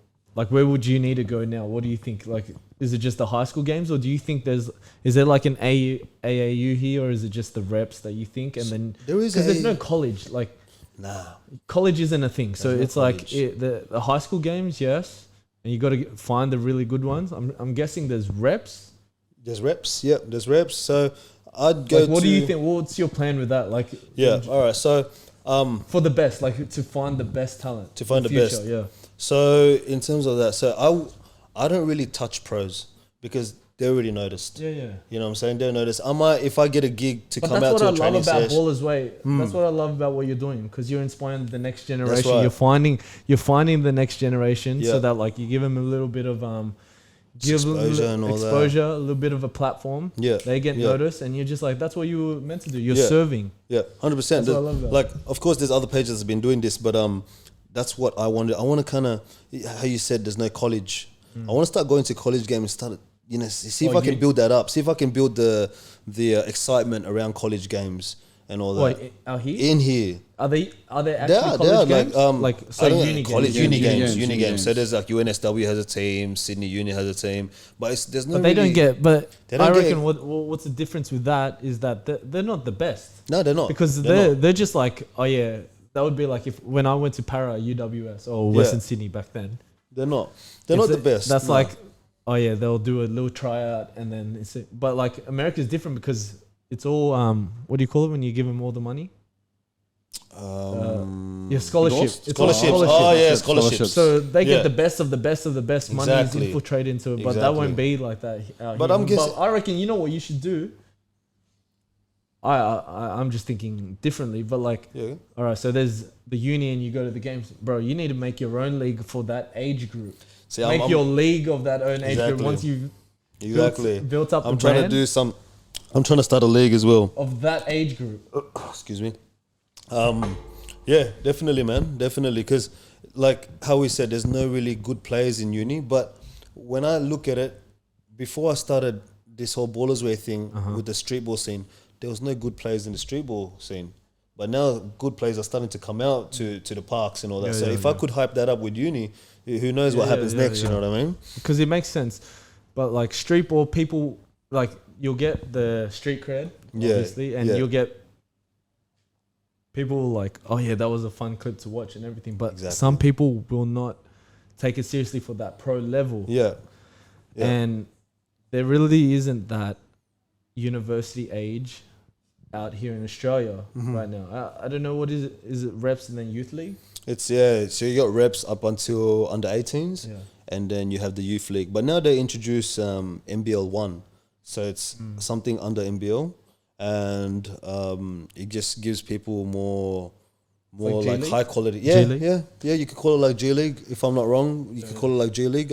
where would you need to go now? What do you think? Like, is it just the high school games, or do you think is there like an AAU here, or is it just the reps that you think? And then because there's no college, college isn't a thing. So it's like the high school games, yes, and you got to find the really good ones. I'm guessing there's reps. There's reps, yep. There's reps. So I'd go. What do you think? What's your plan with that? Like, all right. So for the best, to find the best talent. To find the best, yeah. So in terms of that, so I don't really touch pros because they already noticed. Yeah. You know what I'm saying? They're noticed. I might, if I get a gig to come out to a training session. That's what I love about Baller's Way. That's what I love about what you're doing, because you're inspiring the next generation. Right. You're finding the next generation, so that you give them a little bit of exposure, a little bit of a platform. Yeah, they get noticed, and you're just like, that's what you were meant to do. You're serving. Yeah, 100%. That's what I love about it. Of course, there's other pages that's been doing this, but that's what I wanted. I want to kind of, how you said, there's no college. I want to start going to college games and start, see if I can build that up. See if I can build the excitement around college games. and all that. What, out here? In here. Are they actually They are college games? I don't know, uni college games. uni games. Uni games. So there's like UNSW has a team, Sydney Uni has a team, but there's no. But they don't get. But They don't I reckon get- what's the difference with that is that they're not the best. No, they're not. Because They're not. they're just like, oh yeah, that would be like if when I went to Para UWS or Western Sydney back then. They're not. They're not the best. That's no. like, oh yeah, they'll do a little tryout and then it's. But like America's different because it's all what do you call it when you give them all the money? Yeah, scholarship. Endorsed? It's all Scholarships. scholarship. Oh yeah, Scholarships. scholarships. So they Yeah. get the best of the best of the best. Money is Exactly. infiltrated into it, but that Exactly. won't be like that out But here. I'm guessing- But I reckon you know what you should do. I'm just thinking differently, but like, Yeah. all right, so there's the uni and you go to the games, bro. You need to make your own league for that age group. See, Make your league of that own age group. Exactly. Once you've Exactly. built up I'm the trying brand to do some. I'm trying to start a league as well. of that age group. Excuse me. Yeah, definitely, man, definitely. Because, like how we said, there's no really good players in uni. But when I look at it, before I started this whole ballers way thing with the street ball scene, there was no good players in the street ball scene. But now good players are starting to come out to the parks and all that. Yeah, So yeah, if I could hype that up with uni, who knows what happens next? You know what I mean? Because it makes sense. But like street ball, people like you'll get the street cred, obviously, and you'll get people like, oh yeah, that was a fun clip to watch and everything. But Exactly. some people will not take it seriously for that pro level. Yeah. And there really isn't that university age out here in Australia right now. I don't know what is it. Is it reps and then youth league? It's so you got reps up until under 18s, and then you have the youth league. But now they introduce MBL 1, so it's something under MBL, and it just gives people more Like like G high quality. G Yeah, League? yeah. You could call it like G League if I'm not wrong. You could call it like G League.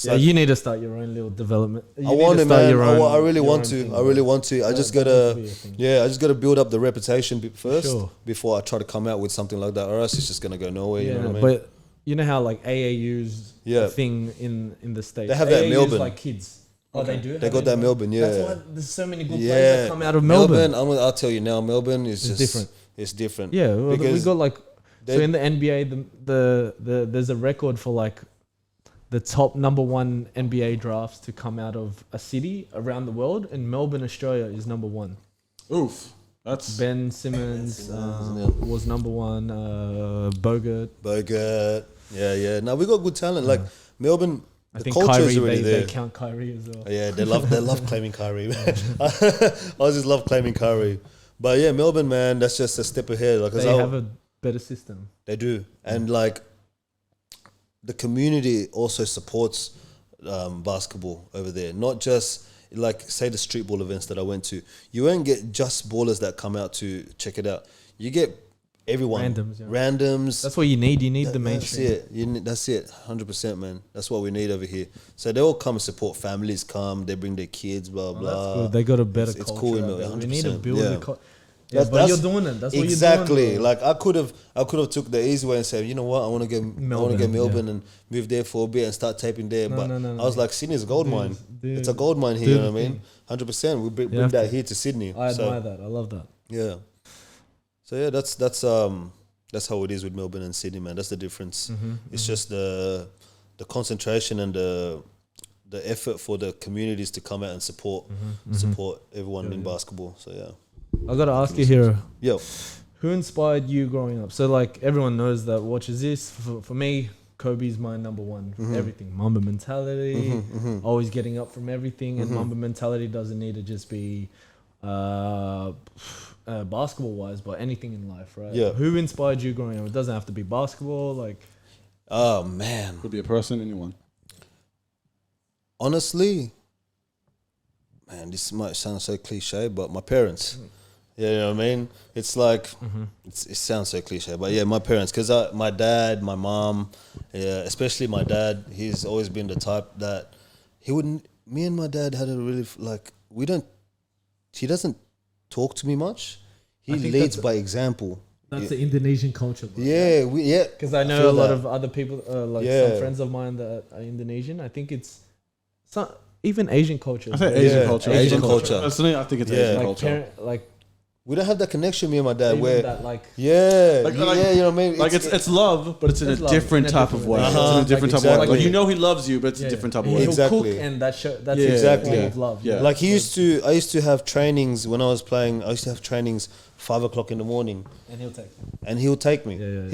Yeah, you need to start your own little development. You I need want to it, start man. your own- I really your want own to. thing, I really bro. want to. I just That gotta, needs to be a thing. I just gotta build up the reputation first Sure. before I try to come out with something like that, or else it's just gonna go nowhere. Yeah, you know what I mean? but you know how like AAU's a thing in the States. They have that in AAU's Melbourne. like kids. Oh, they do. They have got it that in Melbourne, That's yeah. why there's so many good players that come out of Melbourne. Melbourne. I'll tell you now, Melbourne is just different. It's different. Yeah, well, we because got like so they- in the NBA, the there's a record for like the top number one NBA drafts to come out of a city around the world, and Melbourne, Australia, is number one. Oof. That's Ben Simmons yeah. was number one. Bogut. Bogart. Yeah. Now we got good talent. Like Melbourne, I the think culture Kyrie. is already They there. count Kyrie as well. Yeah, they love claiming Kyrie. Man. I just love claiming Kyrie. But yeah, Melbourne, man, that's just a step ahead. Like, 'cause They have a better system. They do, and like the community also supports basketball over there. Not just like say the street ball events that I went to. You won't get just ballers that come out to check it out. You get everyone, Randoms, yeah. randoms. That's what you need. You need the mainstream. That's it. That's it. 100%, man. That's what we need over here. So they all come and support. Families come. They bring their kids. Blah blah. That's good. They got a better It's culture. cool in out Melbourne, there. We need to 100%, build yeah. the culture. Yeah, but you're doing it. That's what you're exactly. doing. Bro. Like I could have took the easy way and said, you know what, I want to get Melbourne and move there for a bit and start taping there. But I was like, Sydney's a gold mine. It's a gold mine here. You know what I mean? 100%. We bring that here to Sydney. I admire that. I love that. Yeah. So yeah, that's how it is with Melbourne and Sydney, man. That's the difference. It's just the concentration and the effort for the communities to come out and support everyone in basketball. So yeah. I gotta ask you, Hiro. Yo. Who inspired you growing up? So like everyone knows that watches this. For me, Kobe's my number one. Everything. Mamba mentality. Always getting up from everything. And Mamba mentality doesn't need to just be basketball wise, but anything in life, right? Yeah. Who inspired you growing up? It doesn't have to be basketball. Like, Oh man. could be a person, anyone. Honestly, man, this might sound so cliche, but my parents. Yeah, you know what I mean? It's like, it sounds so cliche, but yeah, my parents. Because my dad, my mom, especially my dad, he's always been the type that me and my dad had a really, he doesn't talk to me much. He I think leads that's- by example. that's the Indonesian culture, bro. Yeah, Because I know feel a lot that. of other people, some Yeah. friends of mine that are Indonesian. I think it's even Asian culture. I say bro. Asian Yeah, culture. Asian culture. Personally, I think it's Yeah. Asian like culture. like we don't have that connection, me and my dad. Even where that, like, yeah, Like, you know what I mean. Like it's love, but it's in a love, different in a type different of way. way. It's in a different type of way. Like, you know he loves you, but it's a different type of way. He'll Exactly. cook, and that's Yeah, exactly exactly. of love. Yeah. Like I used to have trainings when I was playing. I used to have trainings 5 o'clock in the morning, And he'll take. and he'll take me. Yeah.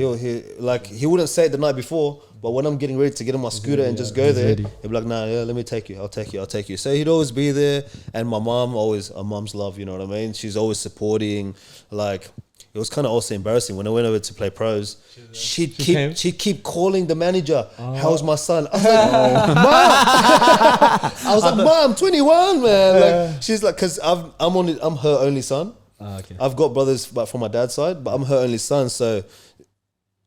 He wouldn't say it the night before, but when I'm getting ready to get on my scooter and just go he's there, ready. he'd be like, "Nah, yeah, let me take you. I'll take you." So he'd always be there, and my mom always, a mom's love, you know what I mean? She's always supporting. Like it was kind of also embarrassing when I went over to play pros. She'd keep calling the manager, "How's my son?" I was like, "Mom," I was like, "Mom, 21, man." Like she's like, "Cause I'm her only son." Okay. I've got brothers, but from my dad's side, but I'm her only son, so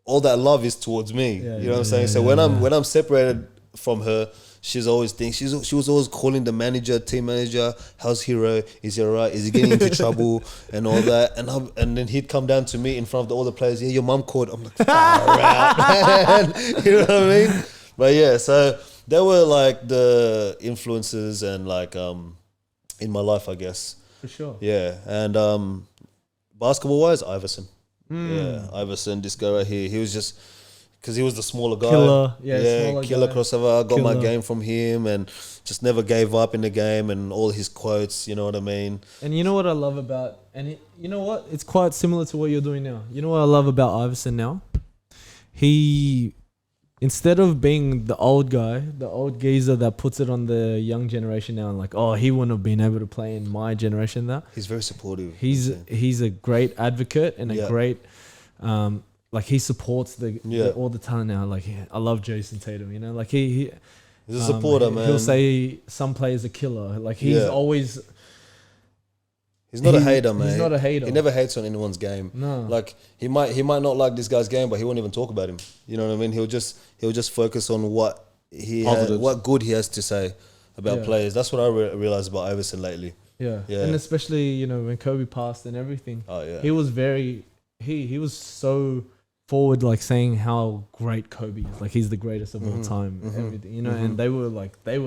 all that love is towards me. You know what I'm saying? So when I'm separated from her, she was always calling the manager, team manager, "How's Hiro? Is he alright? Is he getting into trouble?" and all that. And then he'd come down to me in front of all the players. "Yeah, your mum called." I'm like, "Far out, man." You know what I mean? But yeah, so they were like the influences and like in my life, I guess. For sure. Yeah, and basketball wise, Iverson. Yeah, Iverson, this guy right here. He was just because he was the smaller guy. Killer. Yeah, smaller killer guy. crossover. I got my Killer. game from him, and just never gave up in the game, and all his quotes. You know what I mean? And you know what I love about, you know what? It's quite similar to what you're doing now. You know what I love about Iverson now? He, instead of being the old guy, the old geezer that puts it on the young generation now and like, oh, he wouldn't have been able to play in my generation now. He's very supportive. He's a great advocate and a great, like he supports all the talent now. Like I love Jason Tatum, you know, like he's a supporter, man. He'll say some players are killer. Like he's always. He's not a hater, man. He's not a hater. He never hates on anyone's game. No. Like he might not like this guy's game, but he won't even talk about him. You know what I mean? He'll just focus on what what good he has to say about players. That's what I realized about Iverson lately. Yeah. And especially, you know, when Kobe passed and everything. Oh yeah. He was he was so forward, like saying how great Kobe is. Like he's the greatest of all time. Everything, you know, and they were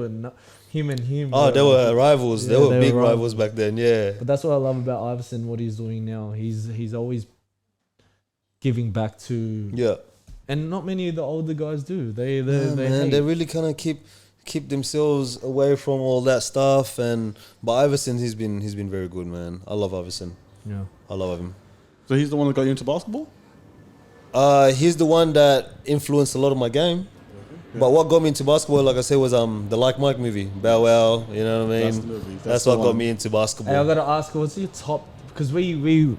not him and him. Oh, they were rivals. Yeah, they were big rivals back then. Yeah. But that's what I love about Iverson. What he's doing now, he's always giving back to. And not many of the older guys do. They really kind of keep themselves away from all that stuff. But Iverson, he's been very good, man. I love Iverson. Yeah, I love him. So he's the one that got you into basketball? He's the one that influenced a lot of my game. Yeah. But what got me into basketball, like I said, was the Like Mike movie, Bow Wow. You know what I mean? That's the movie. That's what got me into basketball. Hey, I gotta ask, what's your top? Because we've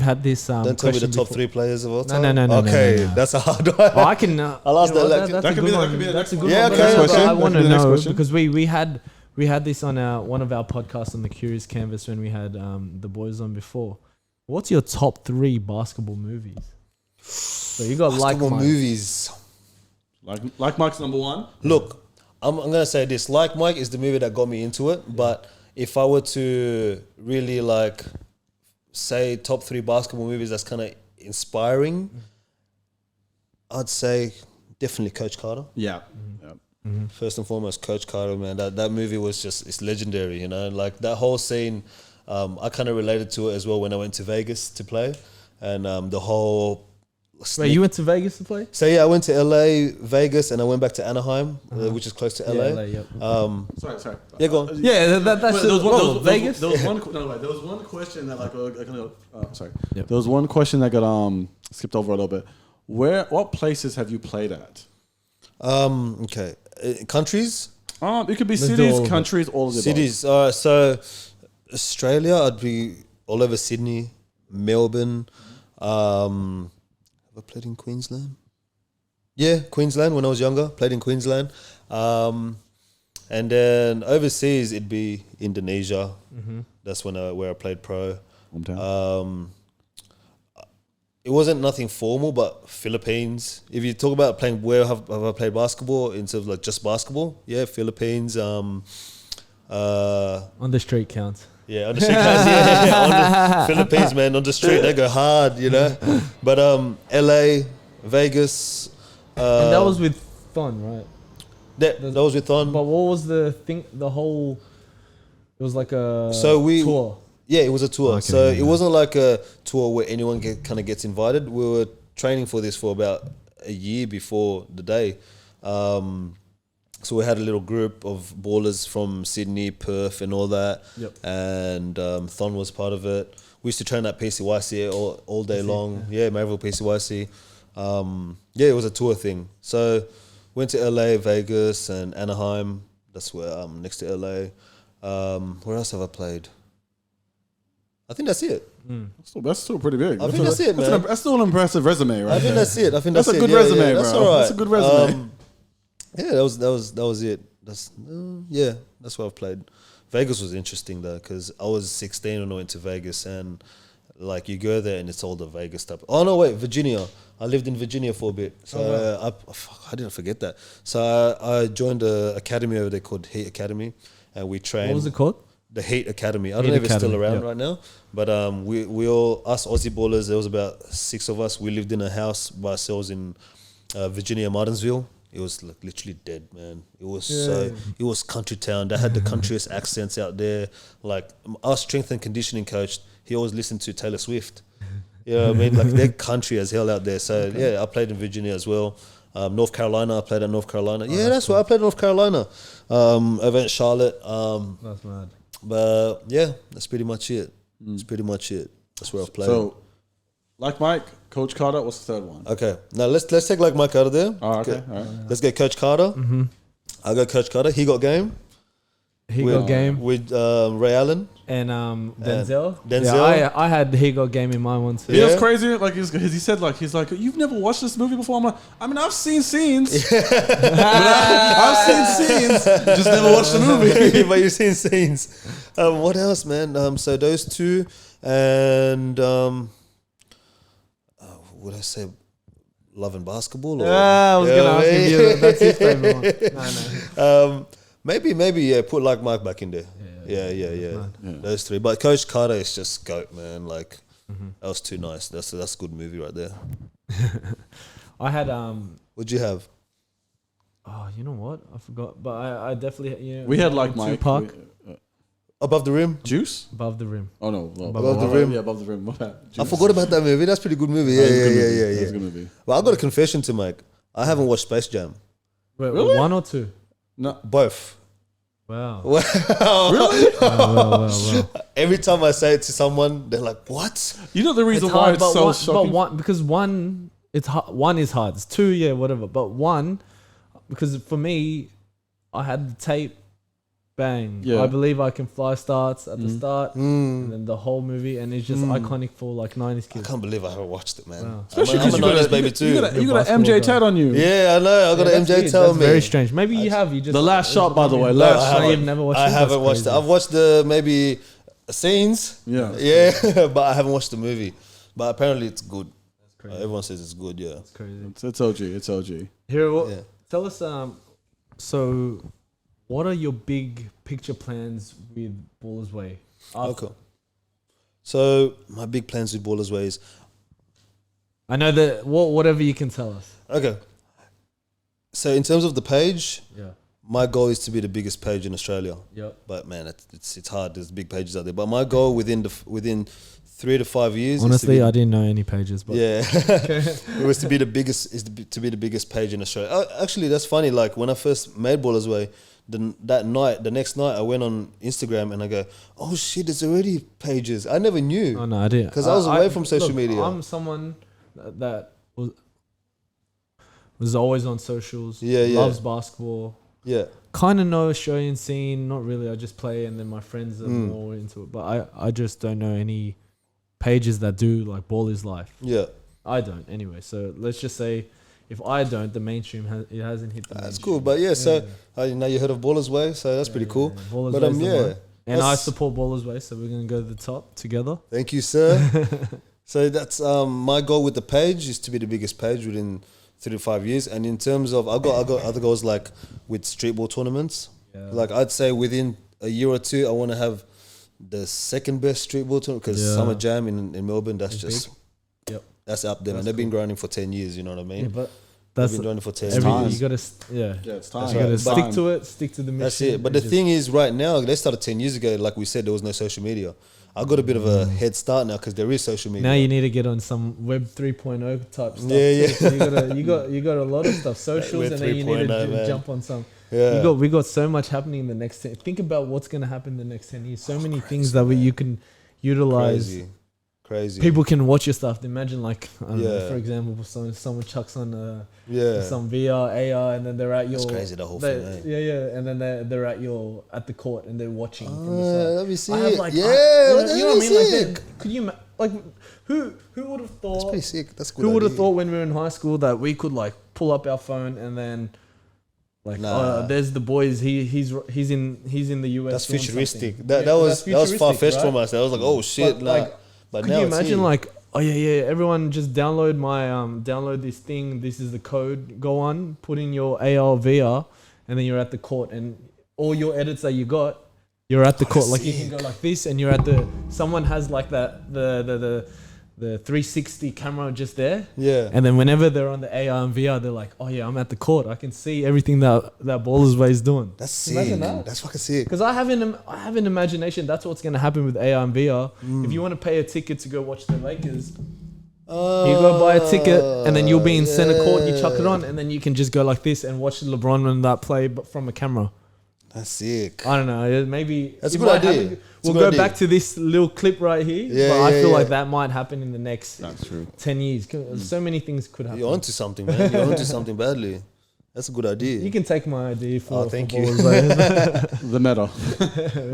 had this. Don't tell me the top 3 players of all time. No. Okay, no. that's a hard one. Oh, I can. I'll ask that. That could be the That's a good Yeah, one. okay, But okay. I want to That could be the next know question. because we had this on one of our podcasts on the Curious Canvas when we had the boys on before. What's your top 3 basketball movies? So you got Basketball Like Mike. movies. Like Mike's number 1. Look, I'm gonna say this. Like Mike is the movie that got me into it. But if I were to really say top 3 basketball movies that's kind of inspiring, I'd say definitely Coach Carter. Yeah. First and foremost, Coach Carter, man. That movie was it's legendary, you know. Like that whole scene, I kind of related to it as well when I went to Vegas to play, and the whole. Wait, you went to Vegas to play? So yeah, I went to LA, Vegas, and I went back to Anaheim, which is close to LA. Yep. Sorry. Yeah, go on. Yeah, that's Vegas. There was one question that sorry. Yep. There was one question that got skipped over a little bit. What places have you played at? Okay, countries. It could be cities, countries, all of the cities. So Australia, I'd be all over Sydney, Melbourne. Have I played in Queensland? Yeah, Queensland when I was younger. Played in Queensland. And then overseas, it'd be Indonesia. That's where I played pro. Hometown. It wasn't nothing formal, but Philippines. If you talk about playing, where have I played basketball in terms of like just basketball? Yeah, Philippines. On the street counts. Yeah, on the street guys, on the Philippines, man, on the street, they go hard, you know. But LA, Vegas. And that was with Thon, right? That was with Thon. But what was the thing, the whole, it was like a So we, tour. Yeah, it was a tour. Okay, so yeah. it wasn't like a tour where anyone kind of gets invited. We were training for this for about a year before the day. So we had a little group of ballers from Sydney, Perth and all that. Yep. And Thon was part of it. We used to train at PCYC all day long. Yeah, Maryville PCYC. Yeah, it was a tour thing. So went to LA, Vegas and Anaheim. That's where next to LA. Where else have I played? I think that's it. That's still pretty big. I think that's it, man. That's still an impressive resume, right? I think that's it. I think That's a it. good Yeah, resume, yeah, bro. that's all right. That's a good resume. Yeah, that was it. That's what I've played. Vegas was interesting though, because I was 16 when I went to Vegas, and like you go there and it's all the Vegas stuff. Oh no, wait, Virginia. I lived in Virginia for a bit, so I didn't forget that. So I joined an academy over there called Heat Academy, and we trained. What was it called? The Heat Academy. I don't know if it's still around right now, but we all, us Aussie ballers, there was about 6 of us. We lived in a house by ourselves in Virginia, Martinsville. It was like literally dead, man. It was it was country town. They had the countryest accents out there. Like our strength and conditioning coach, he always listened to Taylor Swift. You know what I mean? Like they're country as hell out there. So yeah, I played in Virginia as well. North Carolina, I played at North Carolina. That's right. I played in North Carolina. Over at Charlotte. That's mad. But yeah, that's pretty much it. That's pretty much it. That's where I've played. So, like Mike, Coach Carter, what's the third one? Okay, now let's take like Mike out of there. Oh, okay. All right. Let's get Coach Carter. I got Coach Carter. He got game. He got game with Ray Allen and Denzel. Denzel. Yeah, I had he got game in my one too. You know what's crazy? Like he said, he's like, you've never watched this movie before. I'm like, I mean, I've seen scenes. I've seen scenes. Just never watched the movie. But you've seen scenes. What else, man? So those two, and would I say Love and Basketball? Or, I was gonna ask you. That's his favorite one. No. Maybe put like Mike back in there. Yeah. Those three. But Coach Carter is just GOAT, man. Like that was too nice. That's a good movie right there. I had What'd you have? Oh, you know what? I forgot. But I definitely we had like Mike. Tupac. Above the Rim? Juice? Above the Rim. Oh no, Above the Rim. Yeah, Above the Rim. I forgot about that movie. That's a pretty good movie. Yeah. That's a good movie. Well, I got a confession to make. I haven't watched Space Jam. Wait, Really? 1 or 2? No, Both. Wow. really? Wow. Every time I say it to someone, they're like, "What?" You know the reason It's why hard, it's but so one, shocking? but one because one it's hard, one is hard. It's 2, yeah, whatever. But 1, because for me, I had the tape. Bang! Yeah. I Believe I Can Fly starts at the start, and then the whole movie, and it's just iconic for like 90s I kids. can't believe I haven't watched it, man. Wow. Especially I'm a because 90s baby too. you got an basketball MJ guy. tat on you. Yeah, I know. I got an That's MJ weird. tell That's me. very strange. Maybe you have. You just The last shot, by the way. No, Last I shot. haven't. You've never watched it? I haven't That's watched it. crazy. I've watched the maybe scenes. Yeah. But I haven't watched the movie. But apparently it's good. crazy. Everyone says it's good. Yeah. It's crazy. It's OG. It's OG. Hiro, Yeah. tell us. So, what are your big picture plans with Ballers Way? Okay. So my big plans with Ballers Way is I know that whatever you can tell us. okay. So in terms of the page, Yeah. my goal is to be the biggest page in Australia. Yep. But man, it's hard. There's big pages out there. But my goal within 3 to 5 years. Honestly, is I didn't know any pages, but yeah, it was to be the biggest. To be the biggest page in Australia. Actually, that's funny. Like when I first made Ballers Way, the next night, I went on Instagram and I go, "Oh shit, there's already pages." I never knew. oh no, I didn't 'Cause I was away from social media. I'm someone that was always on socials. Yeah. Loves basketball. Yeah, Kind of know Australian scene, not really. I just play, and then my friends are more into it. But I just don't know any pages that do like Ball is Life. yeah. I don't anyway. So let's just say if I don't, the mainstream it hasn't hit the That's mainstream. cool. But yeah, so now you heard of Ballers Way, so that's pretty cool. Ballers But Way's the one. And I That's- support Ballers Way, so we're gonna go to the top together. Thank you, sir. So that's my goal with the page is to be the biggest page within 3 to 5 years. And in terms of, I got other goals like with streetball tournaments. Yeah. Like I'd say within a year or two, I want to have the second best streetball tournament because Yeah. Summer Jam in Melbourne, that's It's just big. Yep. that's up there, and That's they've been grinding for 10 years. You know what I mean? Yeah, but I've been doing it for 10 You years. gotta, Yeah, it's time. You gotta It's stick time. to it. Stick to the mission. That's it. But the thing is, right now, they started 10 years ago. Like we said, there was no social media. I got a bit of a head start now because there is social media. Now you need to get on some Web 3.0 type stuff. Yeah. So you got a lot of stuff, socials, and then you need to man. jump on some. Yeah. We got so much happening in the next 10. Think about what's gonna happen in the next 10 years. So many things that you can utilize. Crazy. People can watch your stuff. Imagine, like, I don't know, for example, someone chucks on some VR, AR, and then they're at your. That's crazy. The whole thing. Eh? Yeah, and then they're at the court and they're watching from the side. Let me see. I have, like, you know what I mean? Like, could you who would have thought? That's pretty sick. That's good. Who would have thought when we were in high school that we could like pull up our phone and then. Like, there's the boys. He's in the US. That's futuristic. That was far fetched from us. I was like, oh shit, But could now you imagine like, oh yeah, everyone just download this thing. This is the code. Go on, put in your AR VR, and then you're at the court, and all your edits that you got, you're at the court. Like you can go like this, and you're at someone has like the 360 camera just there. Yeah. And then whenever they're on the AR and VR, they're like, oh yeah, I'm at the court. I can see everything that Ballers Way is doing. That's sick. Imagine that. That's fucking sick. Because I have an imagination. That's what's going to happen with AR and VR. If you want to pay a ticket to go watch the Lakers, you go buy a ticket and then you'll be in center court. You chuck it on and then you can just go like this and watch LeBron and that play but from a camera. That's sick. I don't know. Maybe that's a good idea. We'll go back to this little clip right here. But I feel like that might happen in the next 10 years. So many things could happen. You're onto something, man. You're onto something badly. That's a good idea. You can take my idea for. Thank you. The meta.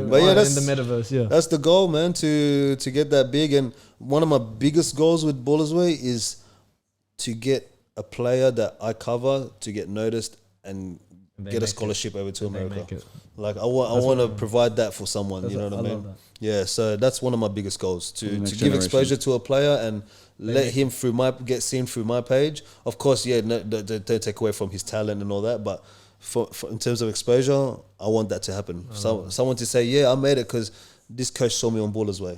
But yeah, that's in the metaverse. Yeah, that's the goal, man. To get that big, and one of my biggest goals with Ballers Way is to get a player that I cover to get noticed and get a scholarship over to America. Like I want to provide that for someone. You know what I mean? Yeah. So that's one of my biggest goals to give exposure to a player and let him get seen through my page. Of course, don't take away from his talent and all that, but for in terms of exposure, I want that to happen. Someone to say, yeah, I made it because this coach saw me on Ballers Way.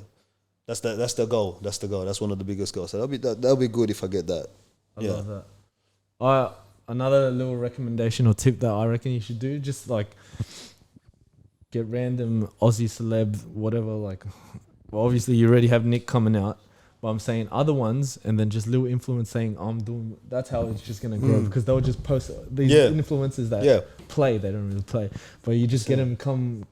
That's the goal. That's the goal. That's one of the biggest goals. So that'll be good if I get that. I love that. Another little recommendation or tip that I reckon you should do, just like get random Aussie celebs, whatever. Like, well, obviously you already have Nick coming out, but I'm saying other ones, and then just little influence saying I'm doing. That's how it's just gonna grow because they'll just post these influencers that play. They don't really play, but you just get them come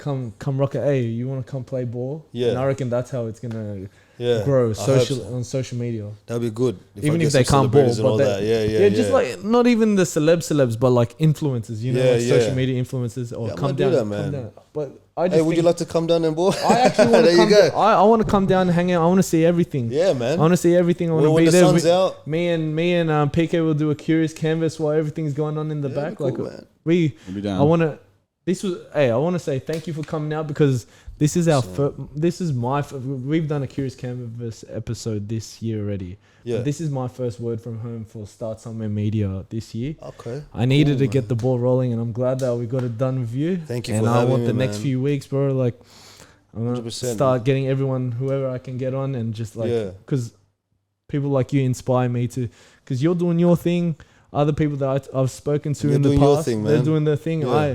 rock it. Hey, you want to come play ball? Yeah, and I reckon that's how it's gonna. Grow on social media. That'd be good. Even if they can't ball, but just like not even the celebs, but like influencers, social media influencers or come down. But I just would you like to come down and ball? I actually want to come down. I want to come down and hang out. I want to see everything. Yeah, man. I want to see everything. I want to be when there. The sun's out. Me and Peekay will do a curious canvas while everything's going on in the back. Cool, like man. we'll be down. I want to say thank you for coming out because this is we've done a Curious Canvas episode this year already. Yeah. But this is my first word from home for Start Somewhere Media this year. Okay. I needed to get the ball rolling and I'm glad that we got it done with you. Thank you for having me, And I want the next few weeks, bro, like I'm going to 100%, start getting everyone, whoever I can get on and just like, because people like you inspire me to, because you're doing your thing. Other people that I've spoken to in the past, they're doing their thing. Yeah.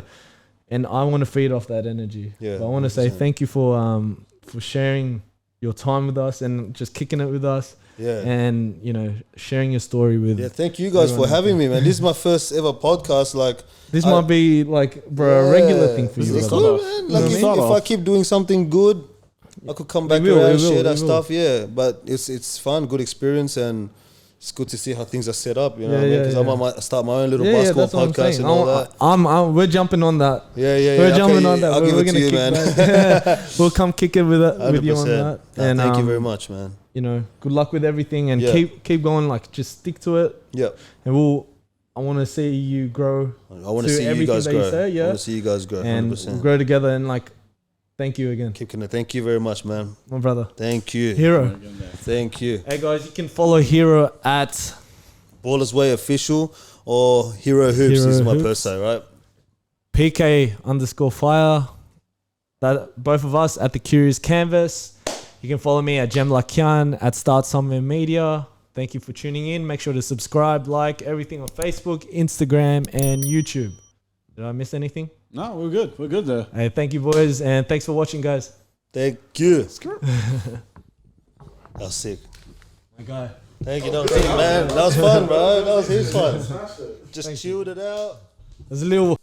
And I want to feed off that energy. Yeah, but I want to say thank you for sharing your time with us and just kicking it with us. Yeah. And, sharing your story with. Yeah, thank you guys for having me, man. This is my first ever podcast. Like, this might be like, bro, a regular thing for you. It's cool, man. Like, if I keep doing something good, I could come back around and share that stuff. Yeah, but it's fun, good experience, and it's good to see how things are set up, you know what I mean? Because I might start my own little basketball podcast and all that. We're jumping on that. Yeah. We're jumping on that. I'll give it to you, man. We'll come kick it with you on that. And thank you very much, man. Good luck with everything and keep going. Like, just stick to it. Yeah. And I want to see you grow. I want to see you guys grow. I want to see you guys grow. 100%. And grow together and like. Thank you again. Thank you very much, man. My brother. Thank you. Hiro. Thank you. Hey guys, you can follow Hiro at Ballers Way Official or Hiro Hoops is my perso, right? PK_fire. That both of us at the Curious Canvas. You can follow me at Jem Laquian at Start Somewhere Media. Thank you for tuning in. Make sure to subscribe, like everything on Facebook, Instagram, and YouTube. Did I miss anything? No, we're good. We're good there. Hey, thank you, boys, and thanks for watching, guys. Thank you. That was sick. My guy. Thank you, man. That was fun, bro. That was his fun. Just chilled it out. There's a little